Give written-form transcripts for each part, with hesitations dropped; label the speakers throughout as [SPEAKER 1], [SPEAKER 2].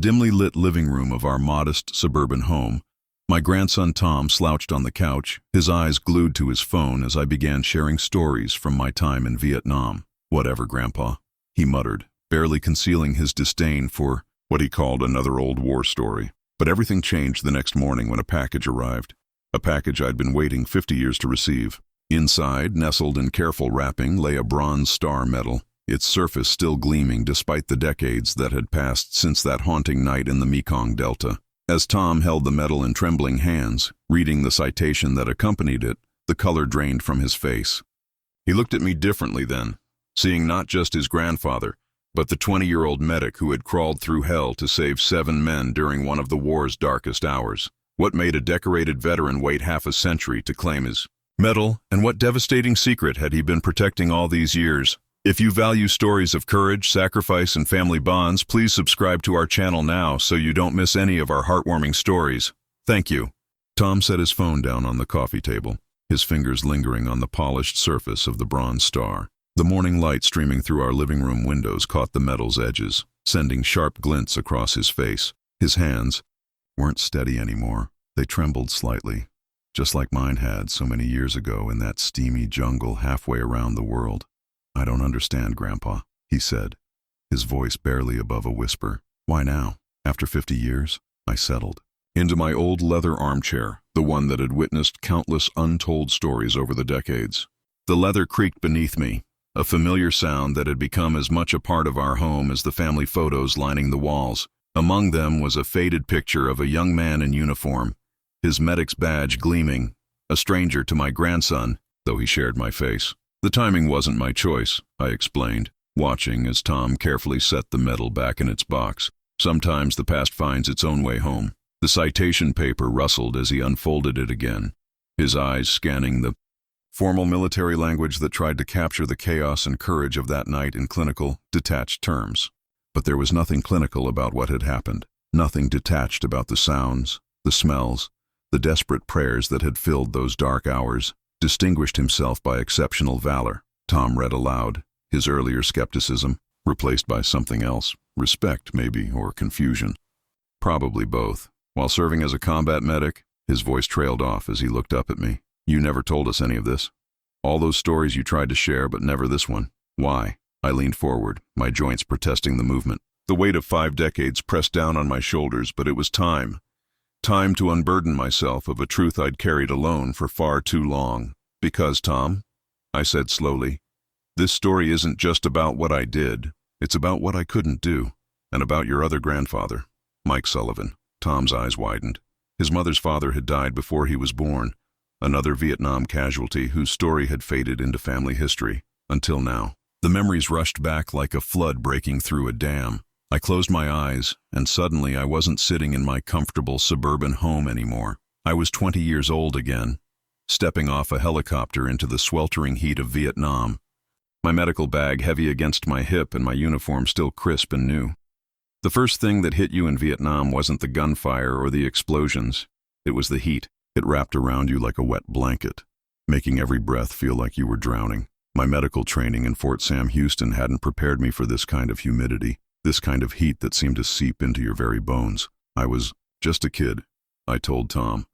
[SPEAKER 1] dimly lit living room of our modest suburban home, my grandson Tom slouched on the couch, his eyes glued to his phone as I began sharing stories from my time in Vietnam. "Whatever, Grandpa," he muttered, barely concealing his disdain for what he called another old war story. But everything changed the next morning when a package arrived. A package I'd been waiting 50 years to receive. Inside, nestled in careful wrapping, lay a bronze star medal, its surface still gleaming despite the decades that had passed since that haunting night in the Mekong Delta. As Tom held the medal in trembling hands, reading the citation that accompanied it, the color drained from his face. He looked at me differently then, seeing not just his grandfather, but the 20-year-old medic who had crawled through hell to save 7 men during one of the war's darkest hours. What made a decorated veteran wait half a century to claim his medal, and what devastating secret had he been protecting all these years? If you value stories of courage, sacrifice, and family bonds, please subscribe to our channel now so you don't miss any of our heartwarming stories. Thank you. Tom set his phone down on the coffee table, his fingers lingering on the polished surface of the bronze star. The morning light streaming through our living room windows caught the medal's edges, sending sharp glints across his face. His hands weren't steady anymore. They trembled slightly, just like mine had so many years ago in that steamy jungle halfway around the world. "I don't understand, Grandpa," he said, his voice barely above a whisper. "Why now? After 50 years?" I settled into my old leather armchair, the one that had witnessed countless untold stories over the decades. The leather creaked beneath me, a familiar sound that had become as much a part of our home as the family photos lining the walls. Among them was a faded picture of a young man in uniform, his medic's badge gleaming, a stranger to my grandson, though he shared my face. "The timing wasn't my choice," I explained, watching as Tom carefully set the medal back in its box. "Sometimes the past finds its own way home." The citation paper rustled as he unfolded it again, his eyes scanning the formal military language that tried to capture the chaos and courage of that night in clinical, detached terms. But there was nothing clinical about what had happened, nothing detached about the sounds, the smells, the desperate prayers that had filled those dark hours. "Distinguished himself by exceptional valor," Tom read aloud, his earlier skepticism replaced by something else, respect maybe, or confusion. Probably both. "While serving as a combat medic," his voice trailed off as he looked up at me. "You never told us any of this. All those stories you tried to share, but never this one. Why?" I leaned forward, my joints protesting the movement. The weight of 5 decades pressed down on my shoulders, but it was time. Time to unburden myself of a truth I'd carried alone for far too long. "Because, Tom," I said slowly, "this story isn't just about what I did. It's about what I couldn't do, and about your other grandfather, Mike Sullivan." Tom's eyes widened. His mother's father had died before he was born, another Vietnam casualty whose story had faded into family history, until now. The memories rushed back like a flood breaking through a dam. I closed my eyes, and suddenly I wasn't sitting in my comfortable suburban home anymore. I was 20 years old again, stepping off a helicopter into the sweltering heat of Vietnam, my medical bag heavy against my hip and my uniform still crisp and new. The first thing that hit you in Vietnam wasn't the gunfire or the explosions. It was the heat. It wrapped around you like a wet blanket, making every breath feel like you were drowning. My medical training in Fort Sam Houston hadn't prepared me for this kind of humidity, this kind of heat that seemed to seep into your very bones. I was just a kid, I told Tom,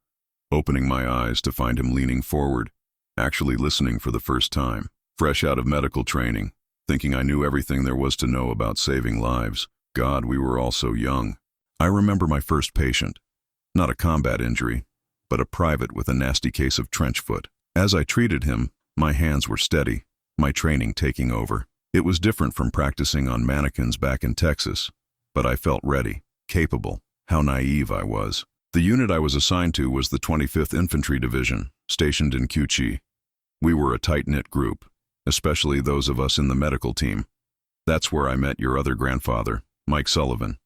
[SPEAKER 1] opening my eyes to find him leaning forward, actually listening for the first time. Fresh out of medical training, thinking I knew everything there was to know about saving lives. God, we were all so young. I remember my first patient, not a combat injury, but a private with a nasty case of trench foot. As I treated him, my hands were steady, my training taking over. It was different from practicing on mannequins back in Texas, but I felt ready, capable. How naive I was. The unit I was assigned to was the 25th Infantry Division, stationed in Cu Chi. We were a tight-knit group, especially those of us in the medical team. That's where I met your other grandfather, Mike Sullivan.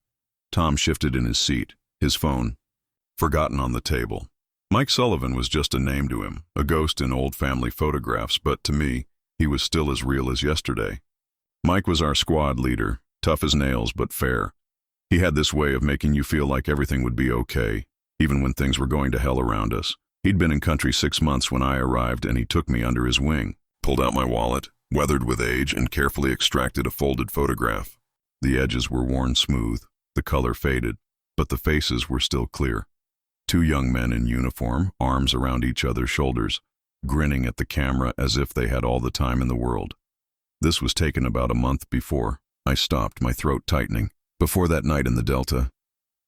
[SPEAKER 1] Tom shifted in his seat, his phone forgotten on the table. Mike Sullivan was just a name to him, a ghost in old family photographs, but to me, he was still as real as yesterday. Mike was our squad leader, tough as nails but fair. He had this way of making you feel like everything would be okay, even when things were going to hell around us. He'd been in country 6 months when I arrived, and he took me under his wing, pulled out my wallet, weathered with age, and carefully extracted a folded photograph. The edges were worn smooth, The color faded, but the faces were still clear. Two young men in uniform, arms around each other's shoulders, grinning at the camera as if they had all the time in the world. This was taken about a month before. I stopped, my throat tightening. Before that night in the Delta,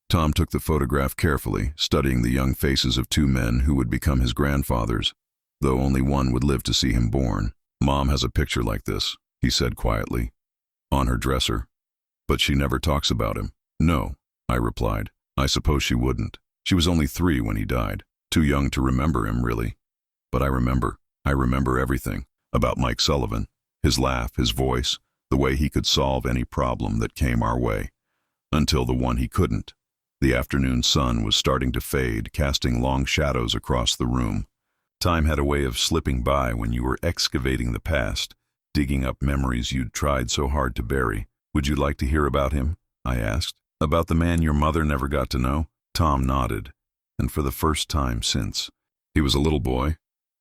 [SPEAKER 1] Tom took the photograph carefully, studying the young faces of two men who would become his grandfathers, though only one would live to see him born. "Mom has a picture like this," he said quietly, "on her dresser. But she never talks about him." "No," I replied. "I suppose she wouldn't. She was only 3 when he died. Too young to remember him, really. But I remember everything about Mike Sullivan. His laugh, his voice, the way he could solve any problem that came our way. Until the one he couldn't. The afternoon sun was starting to fade, casting long shadows across the room. Time had a way of slipping by when you were excavating the past, digging up memories you'd tried so hard to bury. "Would you like to hear about him?" I asked. "About the man your mother never got to know?" Tom nodded, and for the first time since. He was a little boy.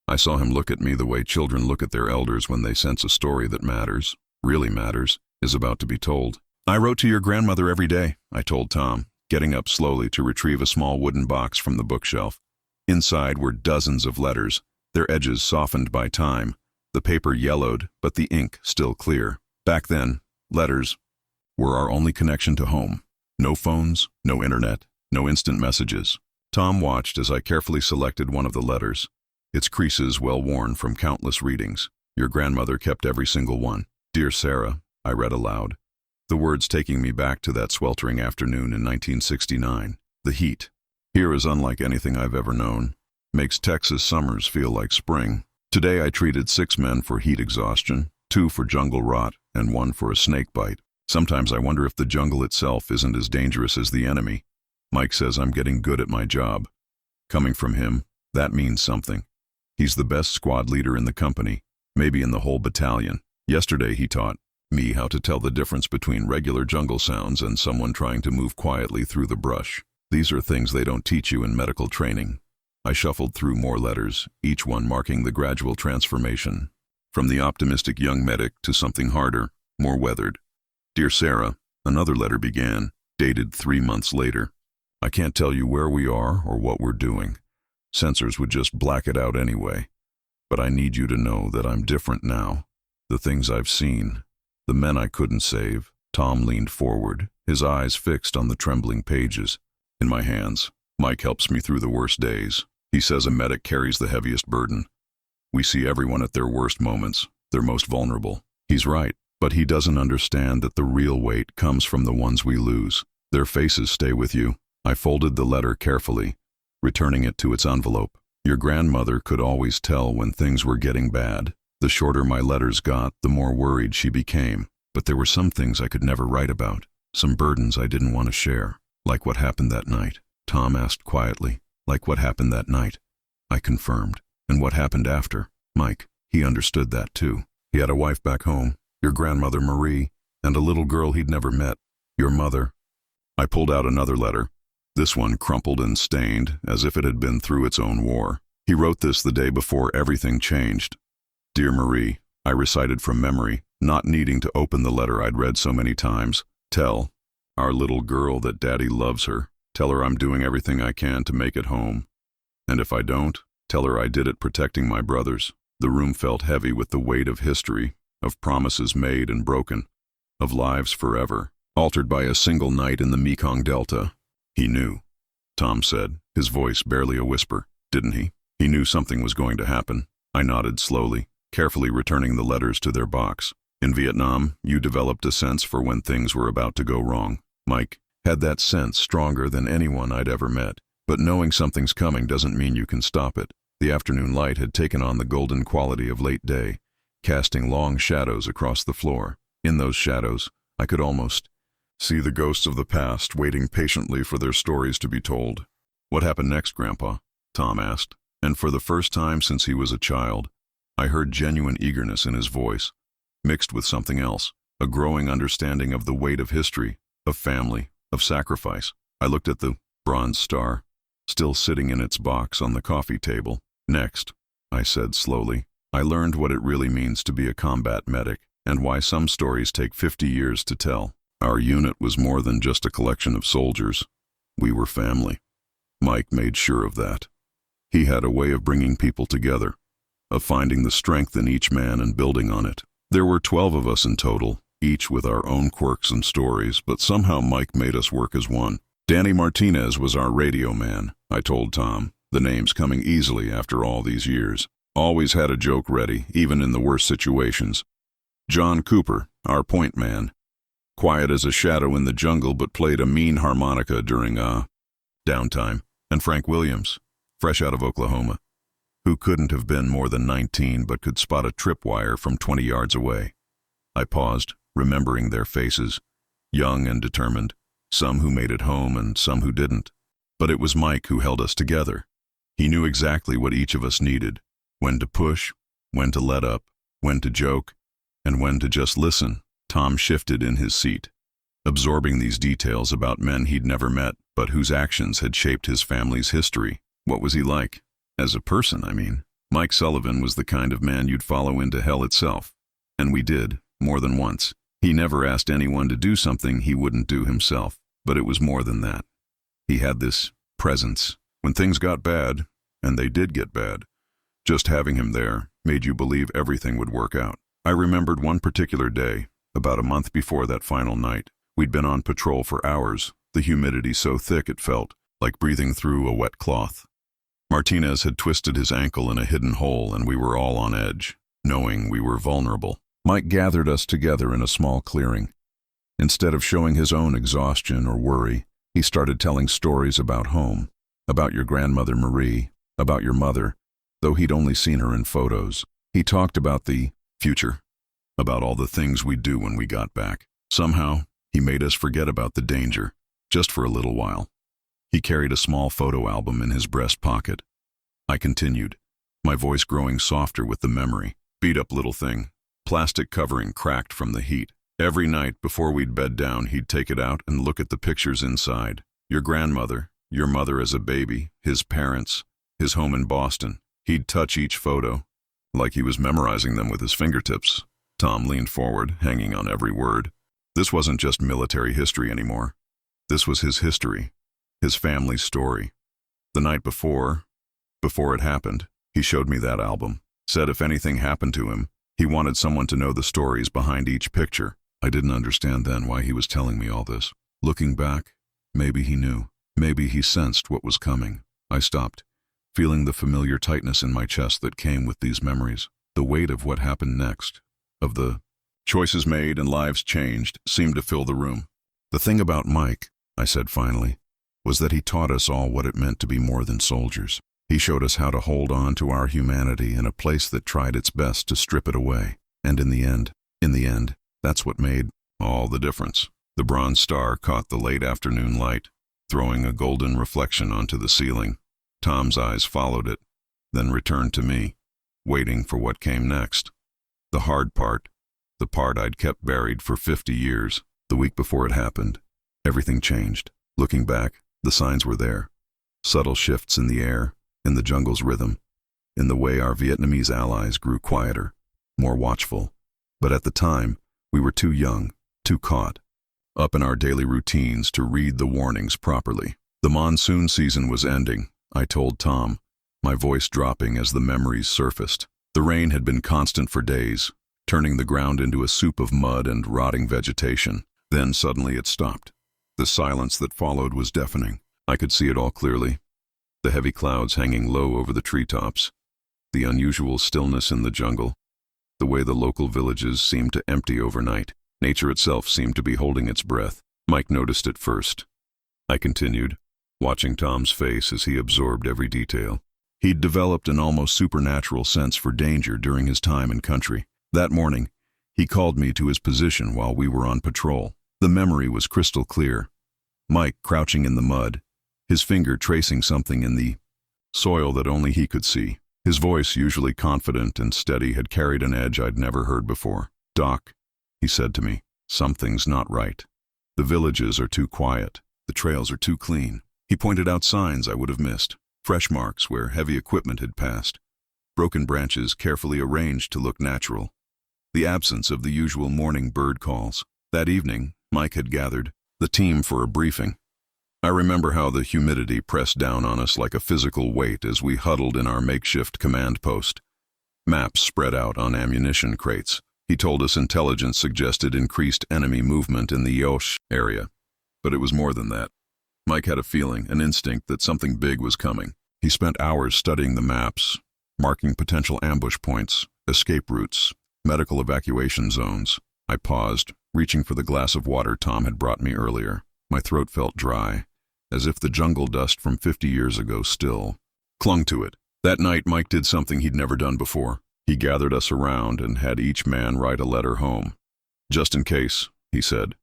[SPEAKER 1] I saw him look at me the way children look at their elders when they sense a story that matters, really matters, is about to be told. "I wrote to your grandmother every day," I told Tom, getting up slowly to retrieve a small wooden box from the bookshelf. Inside were dozens of letters, their edges softened by time, the paper yellowed, but the ink still clear. Back then, letters were our only connection to home. No phones, no internet, no instant messages. Tom watched as I carefully selected one of the letters, its creases well worn from countless readings. "Your grandmother kept every single one. Dear Sarah," I read aloud, the words taking me back to that sweltering afternoon in 1969. The heat, here is unlike anything I've ever known, makes Texas summers feel like spring. Today I treated 6 men for heat exhaustion, 2 for jungle rot, and 1 for a snake bite. Sometimes I wonder if the jungle itself isn't as dangerous as the enemy. Mike says I'm getting good at my job. Coming from him, that means something. He's the best squad leader in the company, maybe in the whole battalion. Yesterday he taught me how to tell the difference between regular jungle sounds and someone trying to move quietly through the brush. These are things they don't teach you in medical training. I shuffled through more letters, each one marking the gradual transformation, from the optimistic young medic to something harder, more weathered. "Dear Sarah," another letter began, dated 3 months later. "I can't tell you where we are or what we're doing. Sensors would just black it out anyway. But I need you to know that I'm different now. The things I've seen, the men I couldn't save." Tom leaned forward, his eyes fixed on the trembling pages. "In my hands, Mike helps me through the worst days. He says a medic carries the heaviest burden. We see everyone at their worst moments, their most vulnerable. He's right, but he doesn't understand that the real weight comes from the ones we lose. Their faces stay with you." I folded the letter carefully, returning it to its envelope. "Your grandmother could always tell when things were getting bad. The shorter my letters got, the more worried she became. But there were some things I could never write about, some burdens I didn't want to share." "Like what happened that night?" Tom asked quietly. "Like what happened that night," I confirmed. "And what happened after?" Mike, he understood that too. He had a wife back home, your grandmother Marie, and a little girl he'd never met. "Your mother." I pulled out another letter, this one crumpled and stained, as if it had been through its own war. He wrote this the day before everything changed. "Dear Marie," I recited from memory, not needing to open the letter I'd read so many times. "Tell our little girl that Daddy loves her. Tell her I'm doing everything I can to make it home. And if I don't, tell her I did it protecting my brothers." The room felt heavy with the weight of history, of promises made and broken, of lives forever, altered by a single night in the Mekong Delta. "He knew," Tom said, his voice barely a whisper. "Didn't he? He knew something was going to happen." I nodded slowly, carefully returning the letters to their box. "In Vietnam, you developed a sense for when things were about to go wrong." Mike had that sense stronger than anyone I'd ever met. But knowing something's coming doesn't mean you can stop it. The afternoon light had taken on the golden quality of late day, casting long shadows across the floor. In those shadows, I could almost see the ghosts of the past waiting patiently for their stories to be told. "What happened next, Grandpa?" Tom asked, and for the first time since he was a child, I heard genuine eagerness in his voice, mixed with something else, a growing understanding of the weight of history, of family, of sacrifice. I looked at the bronze star, still sitting in its box on the coffee table. "Next," I said slowly, "I learned what it really means to be a combat medic, and why some stories take 50 years to tell." Our unit was more than just a collection of soldiers. We were family. Mike made sure of that. He had a way of bringing people together, of finding the strength in each man and building on it. There were 12 of us in total, each with our own quirks and stories, but somehow Mike made us work as one. Danny Martinez was our radio man, I told Tom, the names coming easily after all these years. Always had a joke ready, even in the worst situations. John Cooper, our point man. Quiet as a shadow in the jungle, but played a mean harmonica during downtime. And Frank Williams, fresh out of Oklahoma, who couldn't have been more than 19 but could spot a tripwire from 20 yards away. I paused, remembering their faces, young and determined, some who made it home and some who didn't. But it was Mike who held us together. He knew exactly what each of us needed, when to push, when to let up, when to joke, and when to just listen. Tom shifted in his seat, absorbing these details about men he'd never met, but whose actions had shaped his family's history. What was he like? As a person, I mean. Mike Sullivan was the kind of man you'd follow into hell itself. And we did, more than once. He never asked anyone to do something he wouldn't do himself, but it was more than that. He had this presence. When things got bad, and they did get bad, just having him there made you believe everything would work out. I remembered one particular day, about a month before that final night. We'd been on patrol for hours, the humidity so thick it felt like breathing through a wet cloth. Martinez had twisted his ankle in a hidden hole, and we were all on edge, knowing we were vulnerable. Mike gathered us together in a small clearing. Instead of showing his own exhaustion or worry, he started telling stories about home, about your grandmother Marie, about your mother, though he'd only seen her in photos. He talked about the future, about all the things we'd do when we got back. Somehow, he made us forget about the danger, just for a little while. He carried a small photo album in his breast pocket. I continued, my voice growing softer with the memory. Beat up little thing. Plastic covering cracked from the heat. Every night before we'd bed down, he'd take it out and look at the pictures inside. Your grandmother, your mother as a baby, his parents, his home in Boston. He'd touch each photo, like he was memorizing them with his fingertips. Tom leaned forward, hanging on every word. This wasn't just military history anymore. This was his history, his family's story. The night before it happened, he showed me that album. Said if anything happened to him, he wanted someone to know the stories behind each picture. I didn't understand then why he was telling me all this. Looking back, maybe he knew. Maybe he sensed what was coming. I stopped, feeling the familiar tightness in my chest that came with these memories. The weight of what happened next, of the choices made and lives changed, seemed to fill the room. The thing about Mike, I said finally, was that he taught us all what it meant to be more than soldiers. He showed us how to hold on to our humanity in a place that tried its best to strip it away. And in the end, that's what made all the difference. The bronze star caught the late afternoon light, throwing a golden reflection onto the ceiling. Tom's eyes followed it, then returned to me, waiting for what came next. The hard part, the part I'd kept buried for 50 years. The week before it happened, everything changed. Looking back, the signs were there. Subtle shifts in the air, in the jungle's rhythm, in the way our Vietnamese allies grew quieter, more watchful. But at the time, we were too young, too caught up in our daily routines to read the warnings properly. The monsoon season was ending, I told Tom, my voice dropping as the memories surfaced. The rain had been constant for days, turning the ground into a soup of mud and rotting vegetation. Then suddenly it stopped. The silence that followed was deafening. I could see it all clearly. The heavy clouds hanging low over the treetops, the unusual stillness in the jungle, the way the local villages seemed to empty overnight. Nature itself seemed to be holding its breath. Mike noticed it first. I continued, watching Tom's face as he absorbed every detail. He'd developed an almost supernatural sense for danger during his time in country. That morning, he called me to his position while we were on patrol. The memory was crystal clear. Mike crouching in the mud, his finger tracing something in the soil that only he could see. His voice, usually confident and steady, had carried an edge I'd never heard before. "Doc," he said to me, "something's not right. The villages are too quiet. The trails are too clean." He pointed out signs I would have missed. Fresh marks where heavy equipment had passed. Broken branches carefully arranged to look natural. The absence of the usual morning bird calls. That evening, Mike had gathered the team for a briefing. I remember how the humidity pressed down on us like a physical weight as we huddled in our makeshift command post. Maps spread out on ammunition crates. He told us intelligence suggested increased enemy movement in the Yosh area. But it was more than that. Mike had a feeling, an instinct, that something big was coming. He spent hours studying the maps, marking potential ambush points, escape routes, medical evacuation zones. I paused, reaching for the glass of water Tom had brought me earlier. My throat felt dry, as if the jungle dust from 50 years ago still clung to it. That night, Mike did something he'd never done before. He gathered us around and had each man write a letter home. Just in case, he said.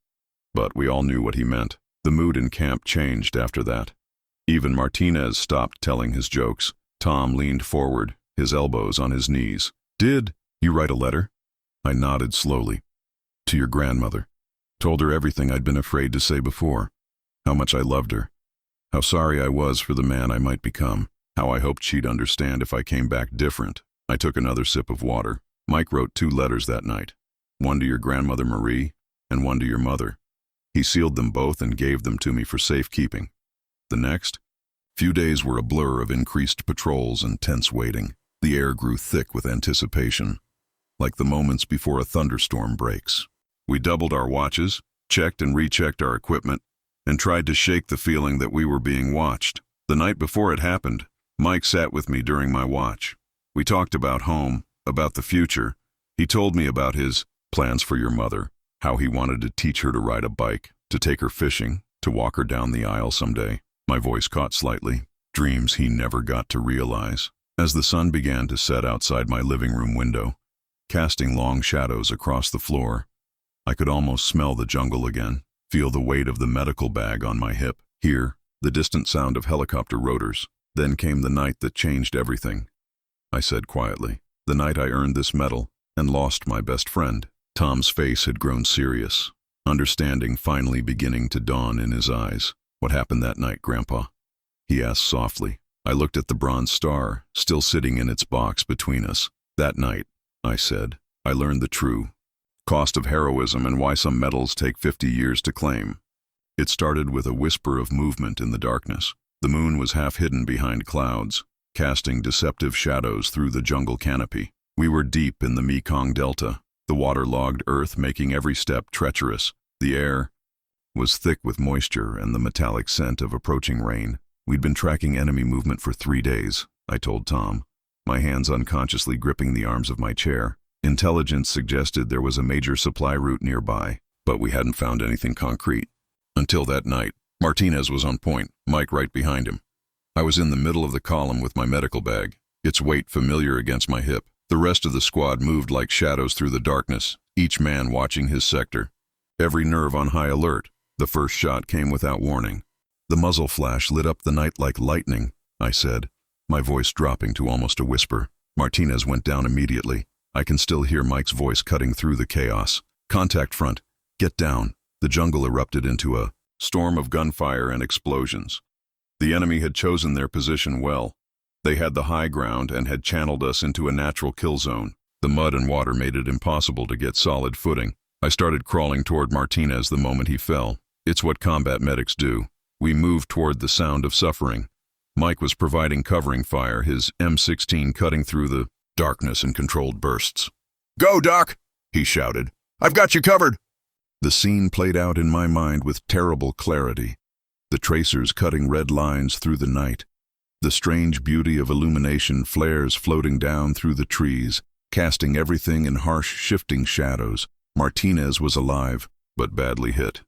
[SPEAKER 1] But we all knew what he meant. The mood in camp changed after that. Even Martinez stopped telling his jokes. Tom leaned forward, his elbows on his knees. "Did you write a letter?" I nodded slowly. "To your grandmother. Told her everything I'd been afraid to say before. How much I loved her. How sorry I was for the man I might become. How I hoped she'd understand if I came back different." I took another sip of water. Mike wrote 2 letters that night. One to your grandmother Marie, and one to your mother. He sealed them both and gave them to me for safekeeping. The next few days were a blur of increased patrols and tense waiting. The air grew thick with anticipation, like the moments before a thunderstorm breaks. We doubled our watches, checked and rechecked our equipment, and tried to shake the feeling that we were being watched. The night before it happened, Mike sat with me during my watch. We talked about home, about the future. He told me about his plans for your mother, how he wanted to teach her to ride a bike, to take her fishing, to walk her down the aisle someday. My voice caught slightly. Dreams he never got to realize. As the sun began to set outside my living room window, casting long shadows across the floor, I could almost smell the jungle again, feel the weight of the medical bag on my hip, hear the distant sound of helicopter rotors. Then came the night that changed everything. I said quietly, "The night I earned this medal and lost my best friend." Tom's face had grown serious, understanding finally beginning to dawn in his eyes. "What happened that night, Grandpa?" he asked softly. I looked at the bronze star, still sitting in its box between us. "That night," I said, "I learned the true cost of heroism and why some medals take 50 years to claim." It started with a whisper of movement in the darkness. The moon was half hidden behind clouds, casting deceptive shadows through the jungle canopy. We were deep in the Mekong Delta, the waterlogged earth making every step treacherous. The air was thick with moisture and the metallic scent of approaching rain. We'd been tracking enemy movement for 3 days, I told Tom, my hands unconsciously gripping the arms of my chair. Intelligence suggested there was a major supply route nearby, but we hadn't found anything concrete. Until that night. Martinez was on point, Mike right behind him. I was in the middle of the column with my medical bag, its weight familiar against my hip. The rest of the squad moved like shadows through the darkness, each man watching his sector. Every nerve on high alert. The first shot came without warning. The muzzle flash lit up the night like lightning, I said, my voice dropping to almost a whisper. Martinez went down immediately. I can still hear Mike's voice cutting through the chaos. "Contact front. Get down." The jungle erupted into a storm of gunfire and explosions. The enemy had chosen their position well. They had the high ground and had channeled us into a natural kill zone. The mud and water made it impossible to get solid footing. I started crawling toward Martinez the moment he fell. It's what combat medics do. We moved toward the sound of suffering. Mike was providing covering fire, his M16 cutting through the darkness in controlled bursts. "Go, Doc!" he shouted. "I've got you covered!" The scene played out in my mind with terrible clarity. The tracers cutting red lines through the night. The strange beauty of illumination flares floating down through the trees, casting everything in harsh, shifting shadows. Martinez was alive, but badly hit.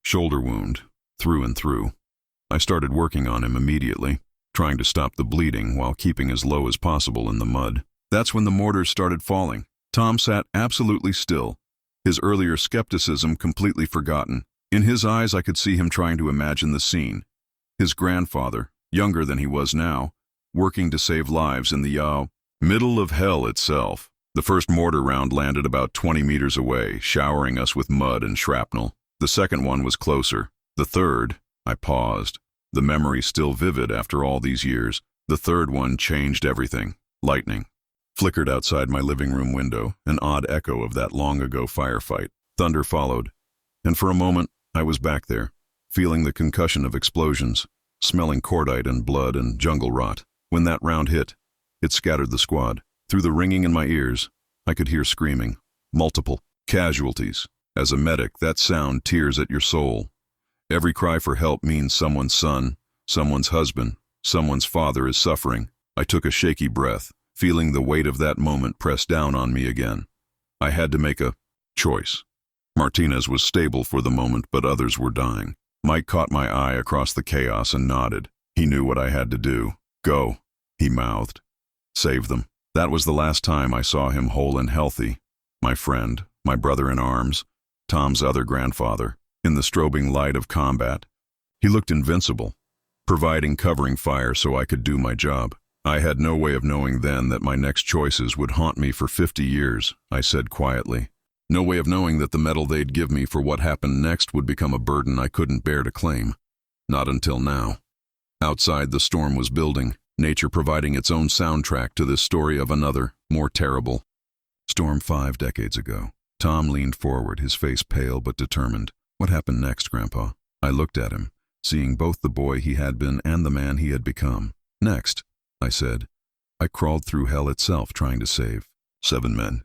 [SPEAKER 1] Shoulder wound, through and through. I started working on him immediately, trying to stop the bleeding while keeping as low as possible in the mud. That's when the mortars started falling. Tom sat absolutely still, his earlier skepticism completely forgotten. In his eyes, I could see him trying to imagine the scene. His grandfather, younger than he was now, working to save lives in the middle of hell itself. The first mortar round landed about 20 meters away, showering us with mud and shrapnel. The second one was closer. The third, I paused, the memory still vivid after all these years. The third one changed everything. Lightning flickered outside my living room window, an odd echo of that long-ago firefight. Thunder followed. And for a moment, I was back there, feeling the concussion of explosions, smelling cordite and blood and jungle rot. When that round hit, it scattered the squad. Through the ringing in my ears, I could hear screaming. Multiple casualties. As a medic, that sound tears at your soul. Every cry for help means someone's son, someone's husband, someone's father is suffering. I took a shaky breath, feeling the weight of that moment press down on me again. I had to make a choice. Martinez was stable for the moment, but others were dying. Mike caught my eye across the chaos and nodded. He knew what I had to do. Go, he mouthed. Save them. That was the last time I saw him whole and healthy. My friend, my brother in arms, Tom's other grandfather, in the strobing light of combat. He looked invincible, providing covering fire so I could do my job. I had no way of knowing then that my next choices would haunt me for 50 years, I said quietly. No way of knowing that the medal they'd give me for what happened next would become a burden I couldn't bear to claim. Not until now. Outside, the storm was building, nature providing its own soundtrack to this story of another, more terrible storm 5 decades ago. Tom leaned forward, his face pale but determined. What happened next, Grandpa? I looked at him, seeing both the boy he had been and the man he had become. Next, I said, I crawled through hell itself trying to save 7 men,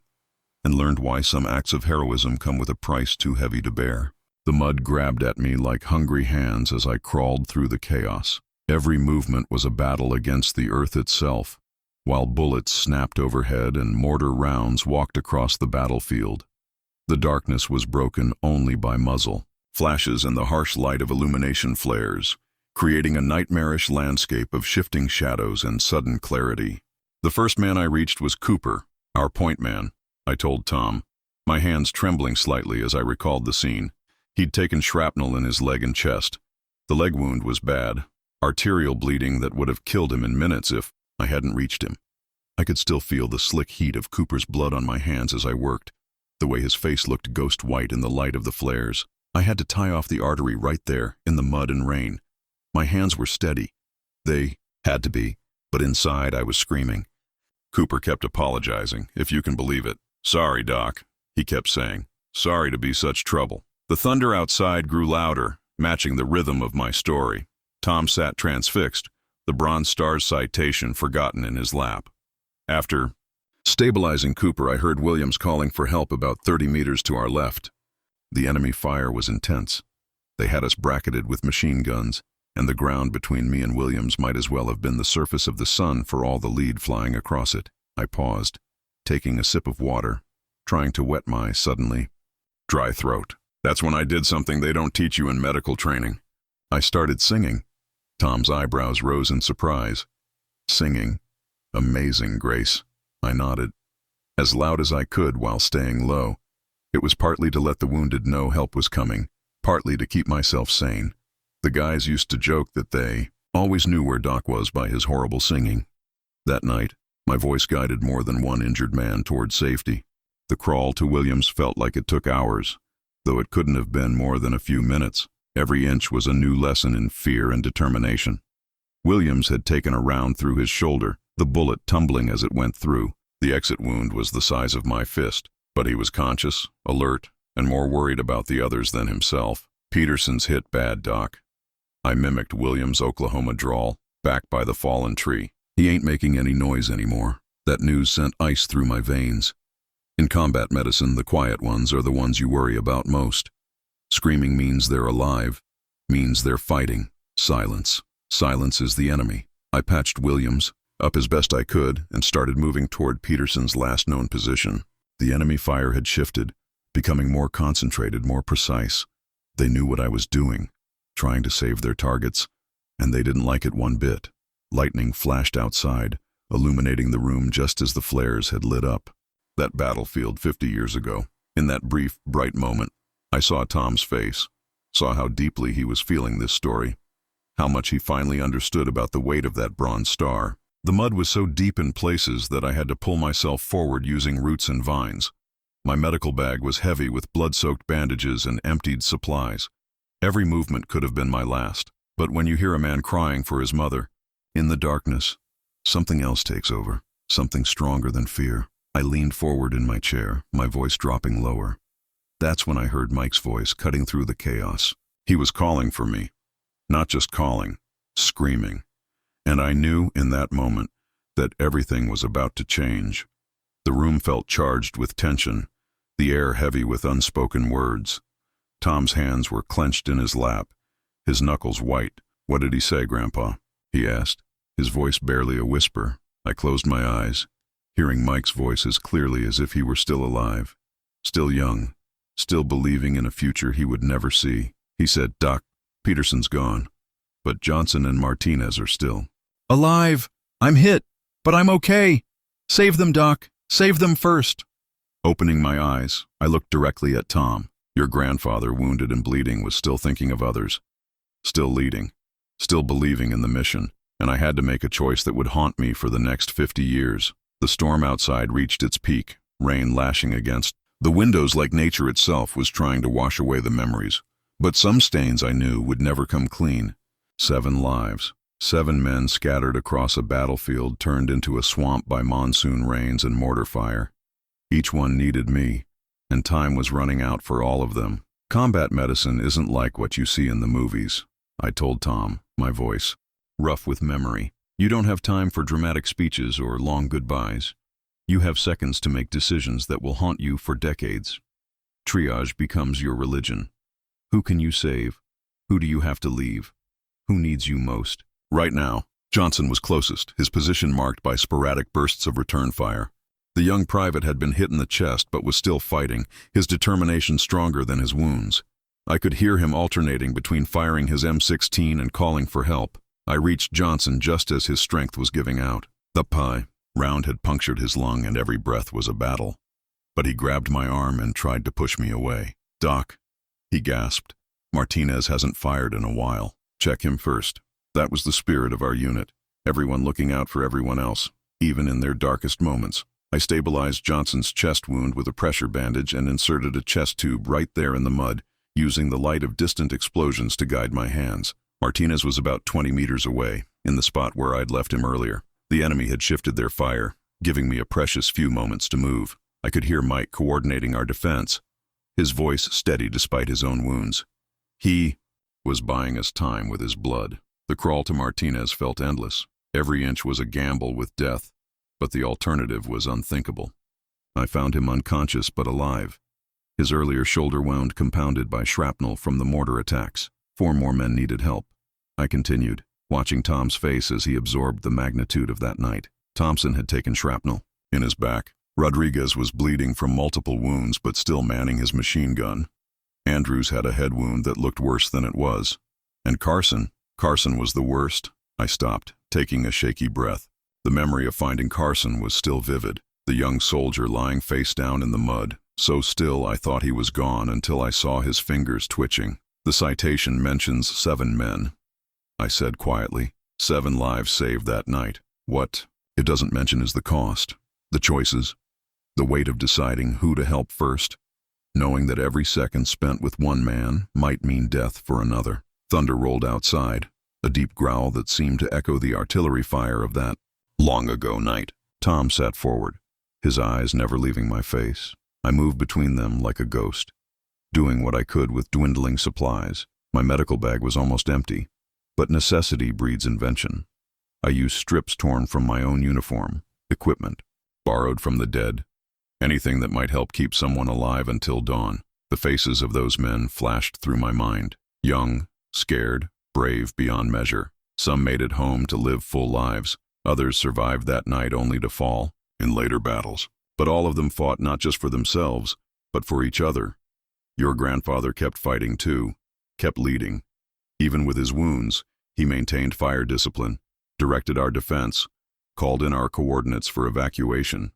[SPEAKER 1] and learned why some acts of heroism come with a price too heavy to bear. The mud grabbed at me like hungry hands as I crawled through the chaos. Every movement was a battle against the earth itself, while bullets snapped overhead and mortar rounds walked across the battlefield. The darkness was broken only by muzzle, flashes and the harsh light of illumination flares, creating a nightmarish landscape of shifting shadows and sudden clarity. The first man I reached was Cooper, our point man, I told Tom, my hands trembling slightly as I recalled the scene. He'd taken shrapnel in his leg and chest. The leg wound was bad, arterial bleeding that would have killed him in minutes if I hadn't reached him. I could still feel the slick heat of Cooper's blood on my hands as I worked, the way his face looked ghost white in the light of the flares. I had to tie off the artery right there, in the mud and rain. My hands were steady. They had to be, but inside I was screaming. Cooper kept apologizing, if you can believe it. Sorry, Doc, he kept saying. Sorry to be such trouble. The thunder outside grew louder, matching the rhythm of my story. Tom sat transfixed, the Bronze Star's citation forgotten in his lap. After stabilizing Cooper, I heard Williams calling for help about 30 meters to our left. The enemy fire was intense. They had us bracketed with machine guns, and the ground between me and Williams might as well have been the surface of the sun for all the lead flying across it. I paused, taking a sip of water, trying to wet my suddenly dry throat. That's when I did something they don't teach you in medical training. I started singing. Tom's eyebrows rose in surprise. Singing? Amazing, Grace. I nodded, as loud as I could while staying low. It was partly to let the wounded know help was coming, partly to keep myself sane. The guys used to joke that they always knew where Doc was by his horrible singing. That night, my voice guided more than one injured man toward safety. The crawl to Williams felt like it took hours, though it couldn't have been more than a few minutes. Every inch was a new lesson in fear and determination. Williams had taken a round through his shoulder, the bullet tumbling as it went through. The exit wound was the size of my fist, but he was conscious, alert, and more worried about the others than himself. Peterson's hit bad, Doc. I mimicked Williams' Oklahoma drawl, back by the fallen tree. He ain't making any noise anymore. That news sent ice through my veins. In combat medicine, the quiet ones are the ones you worry about most. Screaming means they're alive, means they're fighting. Silence. Silence is the enemy. I patched Williams up as best I could and started moving toward Peterson's last known position. The enemy fire had shifted, becoming more concentrated, more precise. They knew what I was doing, trying to save their targets, and they didn't like it one bit. Lightning flashed outside, illuminating the room just as the flares had lit up. That battlefield 50 years ago. In that brief, bright moment, I saw Tom's face, saw how deeply he was feeling this story, how much he finally understood about the weight of that Bronze Star. The mud was so deep in places that I had to pull myself forward using roots and vines. My medical bag was heavy with blood-soaked bandages and emptied supplies. Every movement could have been my last. But when you hear a man crying for his mother, in the darkness, something else takes over, something stronger than fear. I leaned forward in my chair, my voice dropping lower. That's when I heard Mike's voice cutting through the chaos. He was calling for me. Not just calling, screaming. And I knew in that moment that everything was about to change. The room felt charged with tension, the air heavy with unspoken words. Tom's hands were clenched in his lap, his knuckles white. "What did he say, Grandpa?" he asked, his voice barely a whisper. I closed my eyes, hearing Mike's voice as clearly as if he were still alive, still young, still believing in a future he would never see. He said, "Doc, Peterson's gone, but Johnson and Martinez are still." "Alive! I'm hit, but I'm okay. Save them, Doc. Save them first." Opening my eyes, I looked directly at Tom. Your grandfather, wounded and bleeding, was still thinking of others, still leading, still believing in the mission, and I had to make a choice that would haunt me for the next 50 years. The storm outside reached its peak, rain lashing against the windows like nature itself was trying to wash away the memories. But some stains I knew would never come clean. 7 lives, 7 men scattered across a battlefield turned into a swamp by monsoon rains and mortar fire. Each one needed me, and time was running out for all of them. "Combat medicine isn't like what you see in the movies," I told Tom, my voice rough with memory. "You don't have time for dramatic speeches or long goodbyes. You have seconds to make decisions that will haunt you for decades. Triage becomes your religion. Who can you save? Who do you have to leave? Who needs you most?" Right now, Johnson was closest, his position marked by sporadic bursts of return fire. The young private had been hit in the chest but was still fighting, his determination stronger than his wounds. I could hear him alternating between firing his M16 and calling for help. I reached Johnson just as his strength was giving out. The round had punctured his lung and every breath was a battle. But he grabbed my arm and tried to push me away. "Doc," he gasped, "Martinez hasn't fired in a while. Check him first." That was the spirit of our unit, everyone looking out for everyone else, even in their darkest moments. I stabilized Johnson's chest wound with a pressure bandage and inserted a chest tube right there in the mud, using the light of distant explosions to guide my hands. Martinez was about 20 meters away, in the spot where I'd left him earlier. The enemy had shifted their fire, giving me a precious few moments to move. I could hear Mike coordinating our defense, his voice steady despite his own wounds. He was buying us time with his blood. The crawl to Martinez felt endless. Every inch was a gamble with death, but the alternative was unthinkable. I found him unconscious but alive, his earlier shoulder wound compounded by shrapnel from the mortar attacks. 4 more men needed help. I continued, watching Tom's face as he absorbed the magnitude of that night. Thompson had taken shrapnel in his back. Rodriguez was bleeding from multiple wounds but still manning his machine gun. Andrews had a head wound that looked worse than it was. And Carson was the worst. I stopped, taking a shaky breath. The memory of finding Carson was still vivid. The young soldier lying face down in the mud, so still I thought he was gone until I saw his fingers twitching. "The citation mentions 7 men," I said quietly. 7 lives saved that night. What it doesn't mention is the cost, the choices, the weight of deciding who to help first, knowing that every second spent with one man might mean death for another. Thunder rolled outside, a deep growl that seemed to echo the artillery fire of that long-ago night. Tom sat forward, his eyes never leaving my face. I moved between them like a ghost, doing what I could with dwindling supplies. My medical bag was almost empty, but necessity breeds invention. I used strips torn from my own uniform, equipment, borrowed from the dead, anything that might help keep someone alive until dawn. The faces of those men flashed through my mind, young, scared, brave beyond measure. Some made it home to live full lives. Others survived that night only to fall in later battles. But all of them fought not just for themselves, but for each other. Your grandfather kept fighting too, kept leading. Even with his wounds, he maintained fire discipline, directed our defense, called in our coordinates for evacuation.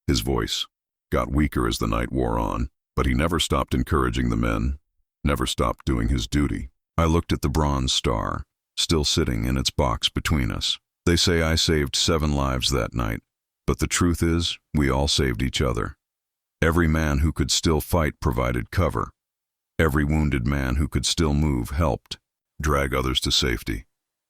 [SPEAKER 1] His voice got weaker as the night wore on, but he never stopped encouraging the men, never stopped doing his duty. I looked at the bronze star, still sitting in its box between us. They say I saved 7 lives that night, but the truth is, we all saved each other. Every man who could still fight provided cover. Every wounded man who could still move helped drag others to safety.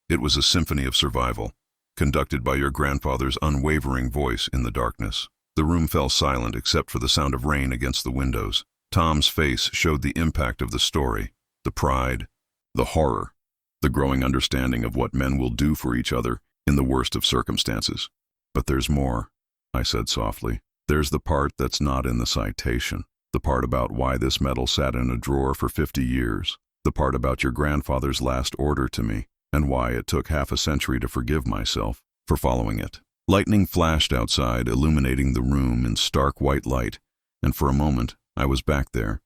[SPEAKER 1] It was a symphony of survival, conducted by your grandfather's unwavering voice in the darkness. The room fell silent except for the sound of rain against the windows. Tom's face showed the impact of the story, the pride, the horror, the growing understanding of what men will do for each other in the worst of circumstances. But there's more, I said softly. There's the part that's not in the citation, the part about why this medal sat in a drawer for 50 years, the part about your grandfather's last order to me, and why it took half a century to forgive myself for following it. Lightning flashed outside, illuminating the room in stark white light, and for a moment I was back there,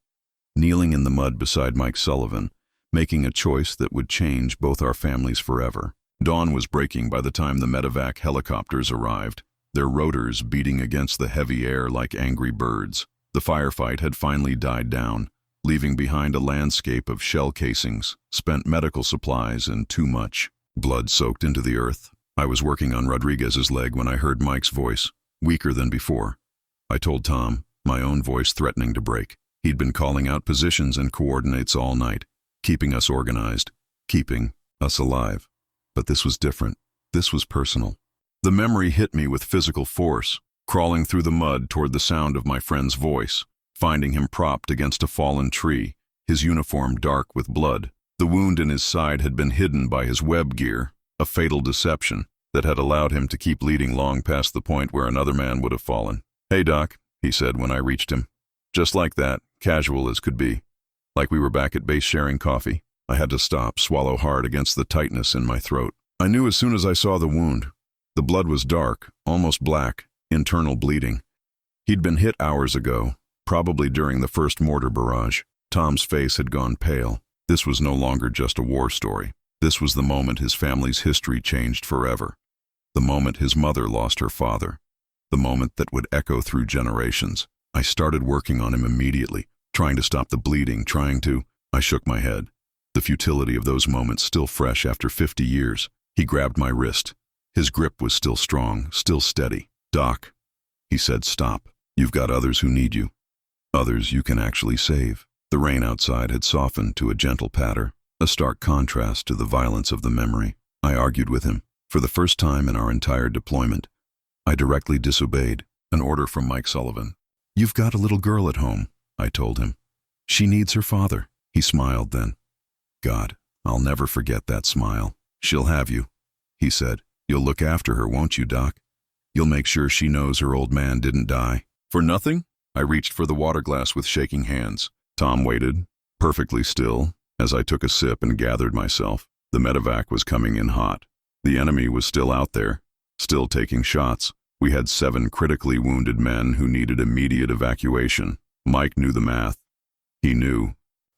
[SPEAKER 1] kneeling in the mud beside Mike Sullivan, making a choice that would change both our families forever. Dawn was breaking by the time the medevac helicopters arrived, their rotors beating against the heavy air like angry birds. The firefight had finally died down, leaving behind a landscape of shell casings, spent medical supplies, and too much blood soaked into the earth. I was working on Rodriguez's leg when I heard Mike's voice, weaker than before. I told Tom, my own voice threatening to break. He'd been calling out positions and coordinates all night, keeping us organized, keeping us alive. But this was different. This was personal. The memory hit me with physical force, crawling through the mud toward the sound of my friend's voice, finding him propped against a fallen tree, his uniform dark with blood. The wound in his side had been hidden by his web gear, a fatal deception that had allowed him to keep bleeding long past the point where another man would have fallen. "Hey, Doc," he said when I reached him. Just like that, casual as could be. Like we were back at base sharing coffee. I had to stop, swallow hard against the tightness in my throat. I knew as soon as I saw the wound. The blood was dark, almost black, internal bleeding. He'd been hit hours ago, probably during the first mortar barrage. Tom's face had gone pale. This was no longer just a war story. This was the moment his family's history changed forever. The moment his mother lost her father. The moment that would echo through generations. I started working on him immediately, trying to stop the bleeding, I shook my head. The futility of those moments still fresh after 50 years. He grabbed my wrist. His grip was still strong, still steady. "Doc," he said, "stop. You've got others who need you. Others you can actually save." The rain outside had softened to a gentle patter, a stark contrast to the violence of the memory. I argued with him. For the first time in our entire deployment, I directly disobeyed an order from Mike Sullivan. "You've got a little girl at home," I told him. "She needs her father." He smiled then. God, I'll never forget that smile. "She'll have you," he said. "You'll look after her, won't you, Doc? You'll make sure she knows her old man didn't die." "For nothing?" I reached for the water glass with shaking hands. Tom waited, perfectly still, as I took a sip and gathered myself. The medevac was coming in hot. The enemy was still out there, still taking shots. We had 7 critically wounded men who needed immediate evacuation. Mike knew the math. He knew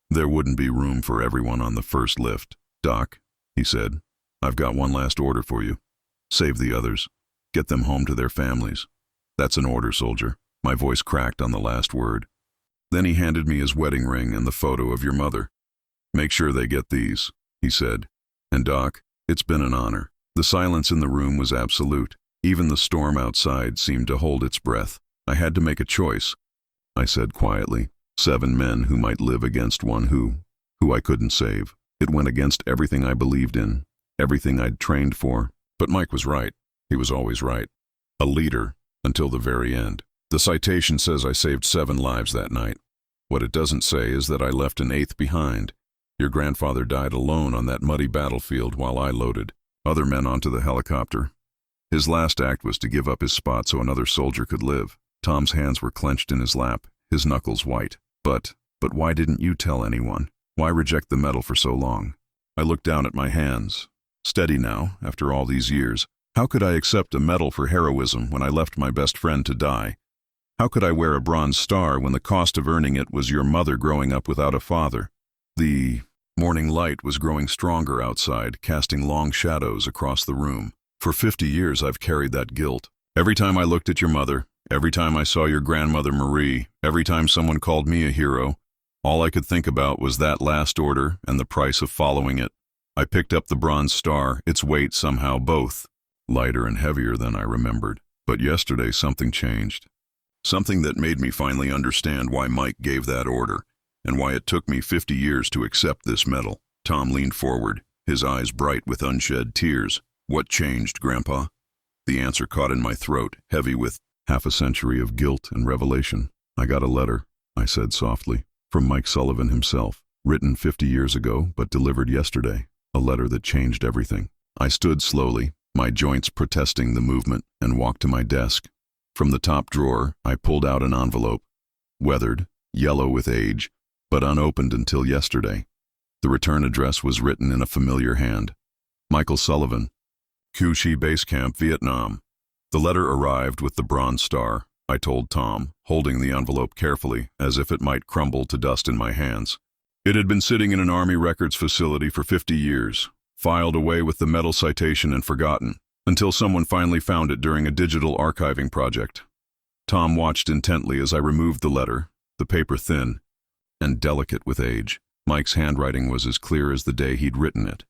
[SPEAKER 1] there wouldn't be room for everyone on the first lift. "Doc," he said, "I've got one last order for you. Save the others. Get them home to their families." "That's an order, soldier." My voice cracked on the last word. Then he handed me his wedding ring and the photo of your mother. "Make sure they get these," he said. "And Doc, it's been an honor." The silence in the room was absolute. Even the storm outside seemed to hold its breath. "I had to make a choice," I said quietly. 7 men who might live against one who I couldn't save. It went against everything I believed in, everything I'd trained for. But Mike was right. He was always right. A leader until the very end. The citation says I saved 7 lives that night. What it doesn't say is that I left an 8th behind. Your grandfather died alone on that muddy battlefield while I loaded other men onto the helicopter. His last act was to give up his spot so another soldier could live. Tom's hands were clenched in his lap, his knuckles white. But why didn't you tell anyone? Why reject the medal for so long?" I looked down at my hands. Steady now, after all these years. How could I accept a medal for heroism when I left my best friend to die? How could I wear a bronze star when the cost of earning it was your mother growing up without a father? The morning light was growing stronger outside, casting long shadows across the room. For 50 years I've carried that guilt. Every time I looked at your mother, every time I saw your grandmother Marie, every time someone called me a hero, all I could think about was that last order and the price of following it. I picked up the bronze star, its weight somehow both lighter and heavier than I remembered. But yesterday something changed. Something that made me finally understand why Mike gave that order, and why it took me 50 years to accept this medal. Tom leaned forward, his eyes bright with unshed tears. "What changed, Grandpa?" The answer caught in my throat, heavy with half a century of guilt and revelation. "I got a letter," I I said softly. From Mike Sullivan himself. Written 50 years ago, but delivered yesterday. A letter that changed everything. I stood slowly, my joints protesting the movement, and walked to my desk. From the top drawer, I pulled out an envelope. Weathered, yellow with age, but unopened until yesterday. The return address was written in a familiar hand. Michael Sullivan, Cu Chi Base Camp, Vietnam. The letter arrived with the bronze star, I told Tom, holding the envelope carefully, as if it might crumble to dust in my hands. It had been sitting in an Army records facility for 50 years, filed away with the medal citation and forgotten, until someone finally found it during a digital archiving project. Tom watched intently as I removed the letter, the paper thin and delicate with age. Mike's handwriting was as clear as the day he'd written it.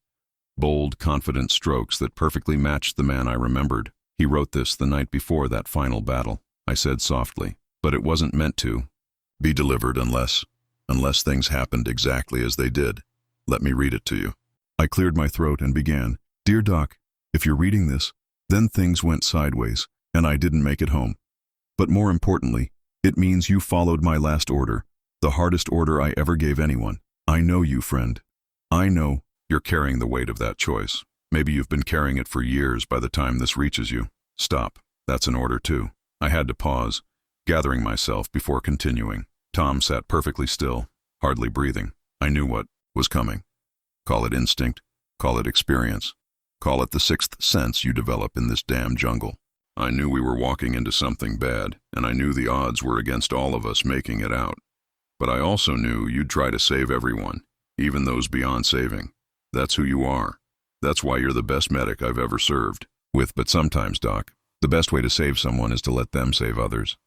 [SPEAKER 1] Bold, confident strokes that perfectly matched the man I remembered. He wrote this the night before that final battle, I said softly, but it wasn't meant to be delivered unless things happened exactly as they did. Let me read it to you. I cleared my throat and began. Dear Doc, if you're reading this, then things went sideways, and I didn't make it home. But more importantly, it means you followed my last order, the hardest order I ever gave anyone. I know you, friend. I know you're carrying the weight of that choice. Maybe you've been carrying it for years by the time this reaches you. Stop. That's an order too. I had to pause, gathering myself before continuing. Tom sat perfectly still, hardly breathing. I knew what was coming. Call it instinct, call it experience, call it the sixth sense you develop in this damn jungle. I knew we were walking into something bad, and I knew the odds were against all of us making it out. But I also knew you'd try to save everyone, even those beyond saving. That's who you are. That's why you're the best medic I've ever served with. But sometimes, Doc, the best way to save someone is to let them save others.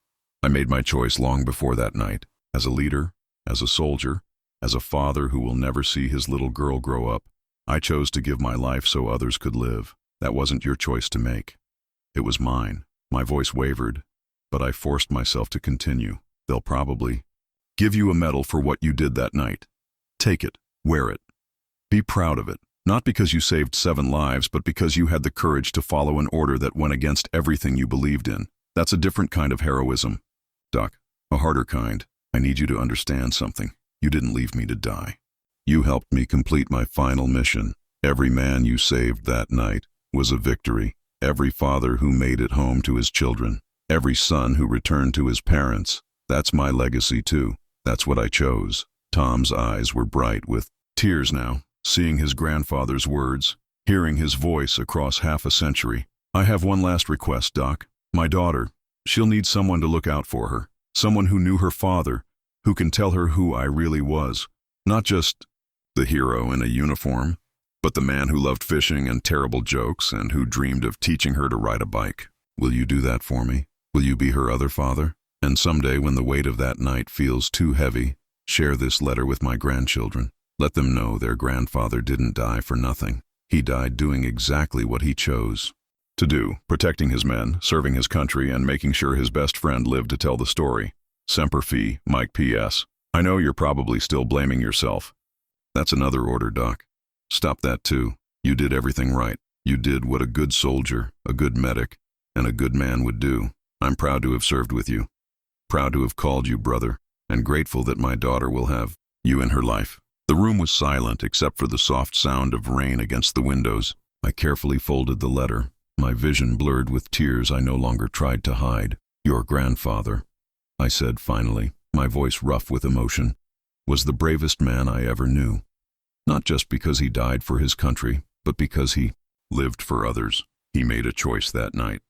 [SPEAKER 1] I made my choice long before that night. As a leader, as a soldier, as a father who will never see his little girl grow up, I chose to give my life so others could live. That wasn't your choice to make. It was mine. My voice wavered, but I forced myself to continue. They'll probably give you a medal for what you did that night. Take it, wear it. Be proud of it, not because you saved 7 lives, but because you had the courage to follow an order that went against everything you believed in. That's a different kind of heroism. Doc, a harder kind. I need you to understand something. You didn't leave me to die. You helped me complete my final mission. Every man you saved that night was a victory. Every father who made it home to his children. Every son who returned to his parents. That's my legacy too. That's what I chose. Tom's eyes were bright with tears now, seeing his grandfather's words, hearing his voice across half a century. I have one last request, Doc. My daughter, she'll need someone to look out for her. Someone who knew her father, who can tell her who I really was. Not just the hero in a uniform, but the man who loved fishing and terrible jokes and who dreamed of teaching her to ride a bike. Will you do that for me? Will you be her other father? And someday when the weight of that night feels too heavy, share this letter with my grandchildren. Let them know their grandfather didn't die for nothing. He died doing exactly what he chose to do, protecting his men, serving his country, and making sure his best friend lived to tell the story. Semper Fi, Mike P.S. I know you're probably still blaming yourself. That's another order, Doc. Stop that too. You did everything right. You did what a good soldier, a good medic, and a good man would do. I'm proud to have served with you. Proud to have called you brother, and grateful that my daughter will have you in her life. The room was silent except for the soft sound of rain against the windows. I carefully folded the letter, my vision blurred with tears I no longer tried to hide. Your grandfather, I said finally, my voice rough with emotion, was the bravest man I ever knew. Not just because he died for his country, but because he lived for others. He made a choice that night.